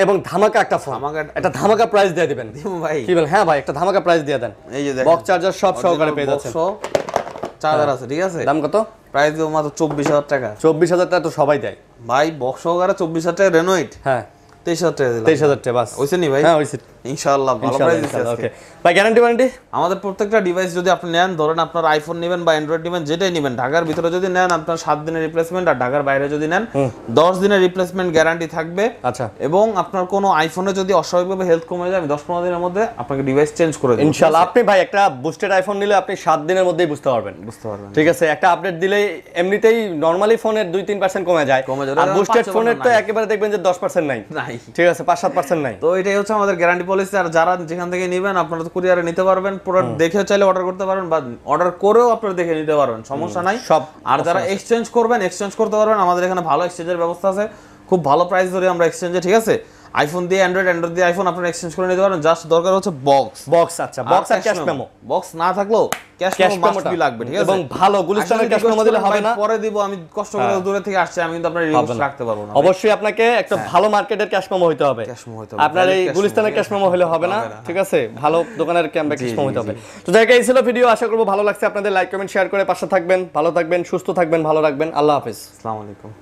এবং ধামাকা একটা ফোন, একটা ধামাকা প্রাইস দিয়ে দিবেন
ভাই,
কি বলেন? হ্যাঁ ভাই একটা ধামাকা প্রাইস দিয়ে দেন।
এই যে দেখেন
বক্স চার্জার সব সহকারে পেয়ে যাচ্ছেন,
চার্জার আছে, ঠিক আছে।
দাম কত?
প্রাইস দেব মাত্র 24,000 টাকা।
24,000 টাকা তো সবাই দেয়
ভাই, বক্স সহকারে 24,000 টাকা Reno 8,
হ্যাঁ
23,000 টাকা দিলাম।
23,000 টাকা বাস
হইছে নি ভাই?
হ্যাঁ হইছে
ইনশাআল্লাহ ভালো প্রাইস দিচ্ছি আজকে।
ওকে ভাই গ্যারান্টি ওয়ারেন্টি?
আমাদের প্রত্যেকটা ডিভাইস যদি আপনি নেন, ধরেন আপনার আইফোন নেবেন বা অ্যান্ড্রয়েড নেবেন, যেটাই নেবেন, ঢাকার ভিতরে যদি নেন আপনার 7 দিনের রিপ্লেসমেন্ট, আর ঢাকার বাইরে যদি নেন 10 দিনের রিপ্লেসমেন্ট গ্যারান্টি থাকবে।
আচ্ছা,
এবং আপনার কোনো আইফোনে যদি অস্বাভাবিকভাবে হেলথ কমে যায়, আমি 10-15 দিনের মধ্যে আপনাকে ডিভাইস চেঞ্জ করে দেব
ইনশাআল্লাহ। আপনি ভাই একটা বুস্টেড আইফোন নিলে আপনি 7 দিনের মধ্যেই বুঝতে পারবেন, ঠিক আছে। একটা আপডেট দিলেই এমনিতেই নরমালি ফোনের 2-3% কমে যায়, আর বুস্টেড ফোনের তো একেবারে দেখবেন যে 10% নাই, ঠিক আছে 5-7% নাই।
তো এটাই হচ্ছে আমাদের গ্যারান্টি পলিসি। আর যারা যেখান থেকে নেবেন আপনারা তো কুরিয়ারে নিতে পারবেন, প্রোডাক্ট দেখে চাইলে অর্ডার করতে পারবেন, বা অর্ডার করেও আপনারা দেখে নিতে পারবেন, সমস্যা নাই
সব।
আর যারা এক্সচেঞ্জ করবেন, এক্সচেঞ্জ করতে পারবেন, আমাদের এখানে ভালো এক্সচেঞ্জের ব্যবস্থা আছে, খুব ভালো প্রাইস ধরে আমরা এক্সচেঞ্জে, ঠিক আছে। আইফোন দিয়ে অ্যান্ড্রয়েড, অ্যান্ড্রয়েড দিয়ে আইফোন আপনারা এক্সচেঞ্জ করে নিতে পারেন। জাস্ট দরকার হচ্ছে বক্স।
আচ্ছা বক্স আর ক্যাশ মেমো।
বক্স না থাকলেও ক্যাশ মেমো মাস্ট বি লাগবে, ঠিক আছে।
এবং ভালো গুলিস্তানের ক্যাশ মেমো দিলে হবে না,
পরে দিব, আমি কষ্ট করে দূরে থেকে আসছি, আমি কিন্তু আপনার রিভিউস রাখতে পারবো না।
অবশ্যই আপনাকে একটা ভালো মার্কেটের ক্যাশ মেমো হইতে হবে, আপনার এই গুলিস্তানের ক্যাশ মেমো হলে হবে না, ঠিক আছে। ভালো দোকানের ক্যাশ মেমো হইতে হবে। তো যাই হোক, এই ছিল ভিডিও, আশা করব ভালো লাগছে আপনাদের। লাইক কমেন্ট শেয়ার করে পাশে থাকবেন, ভালো থাকবেন, সুস্থ থাকবেন, ভালো রাখবেন। আল্লাহ হাফেজ,
আসসালামু আলাইকুম।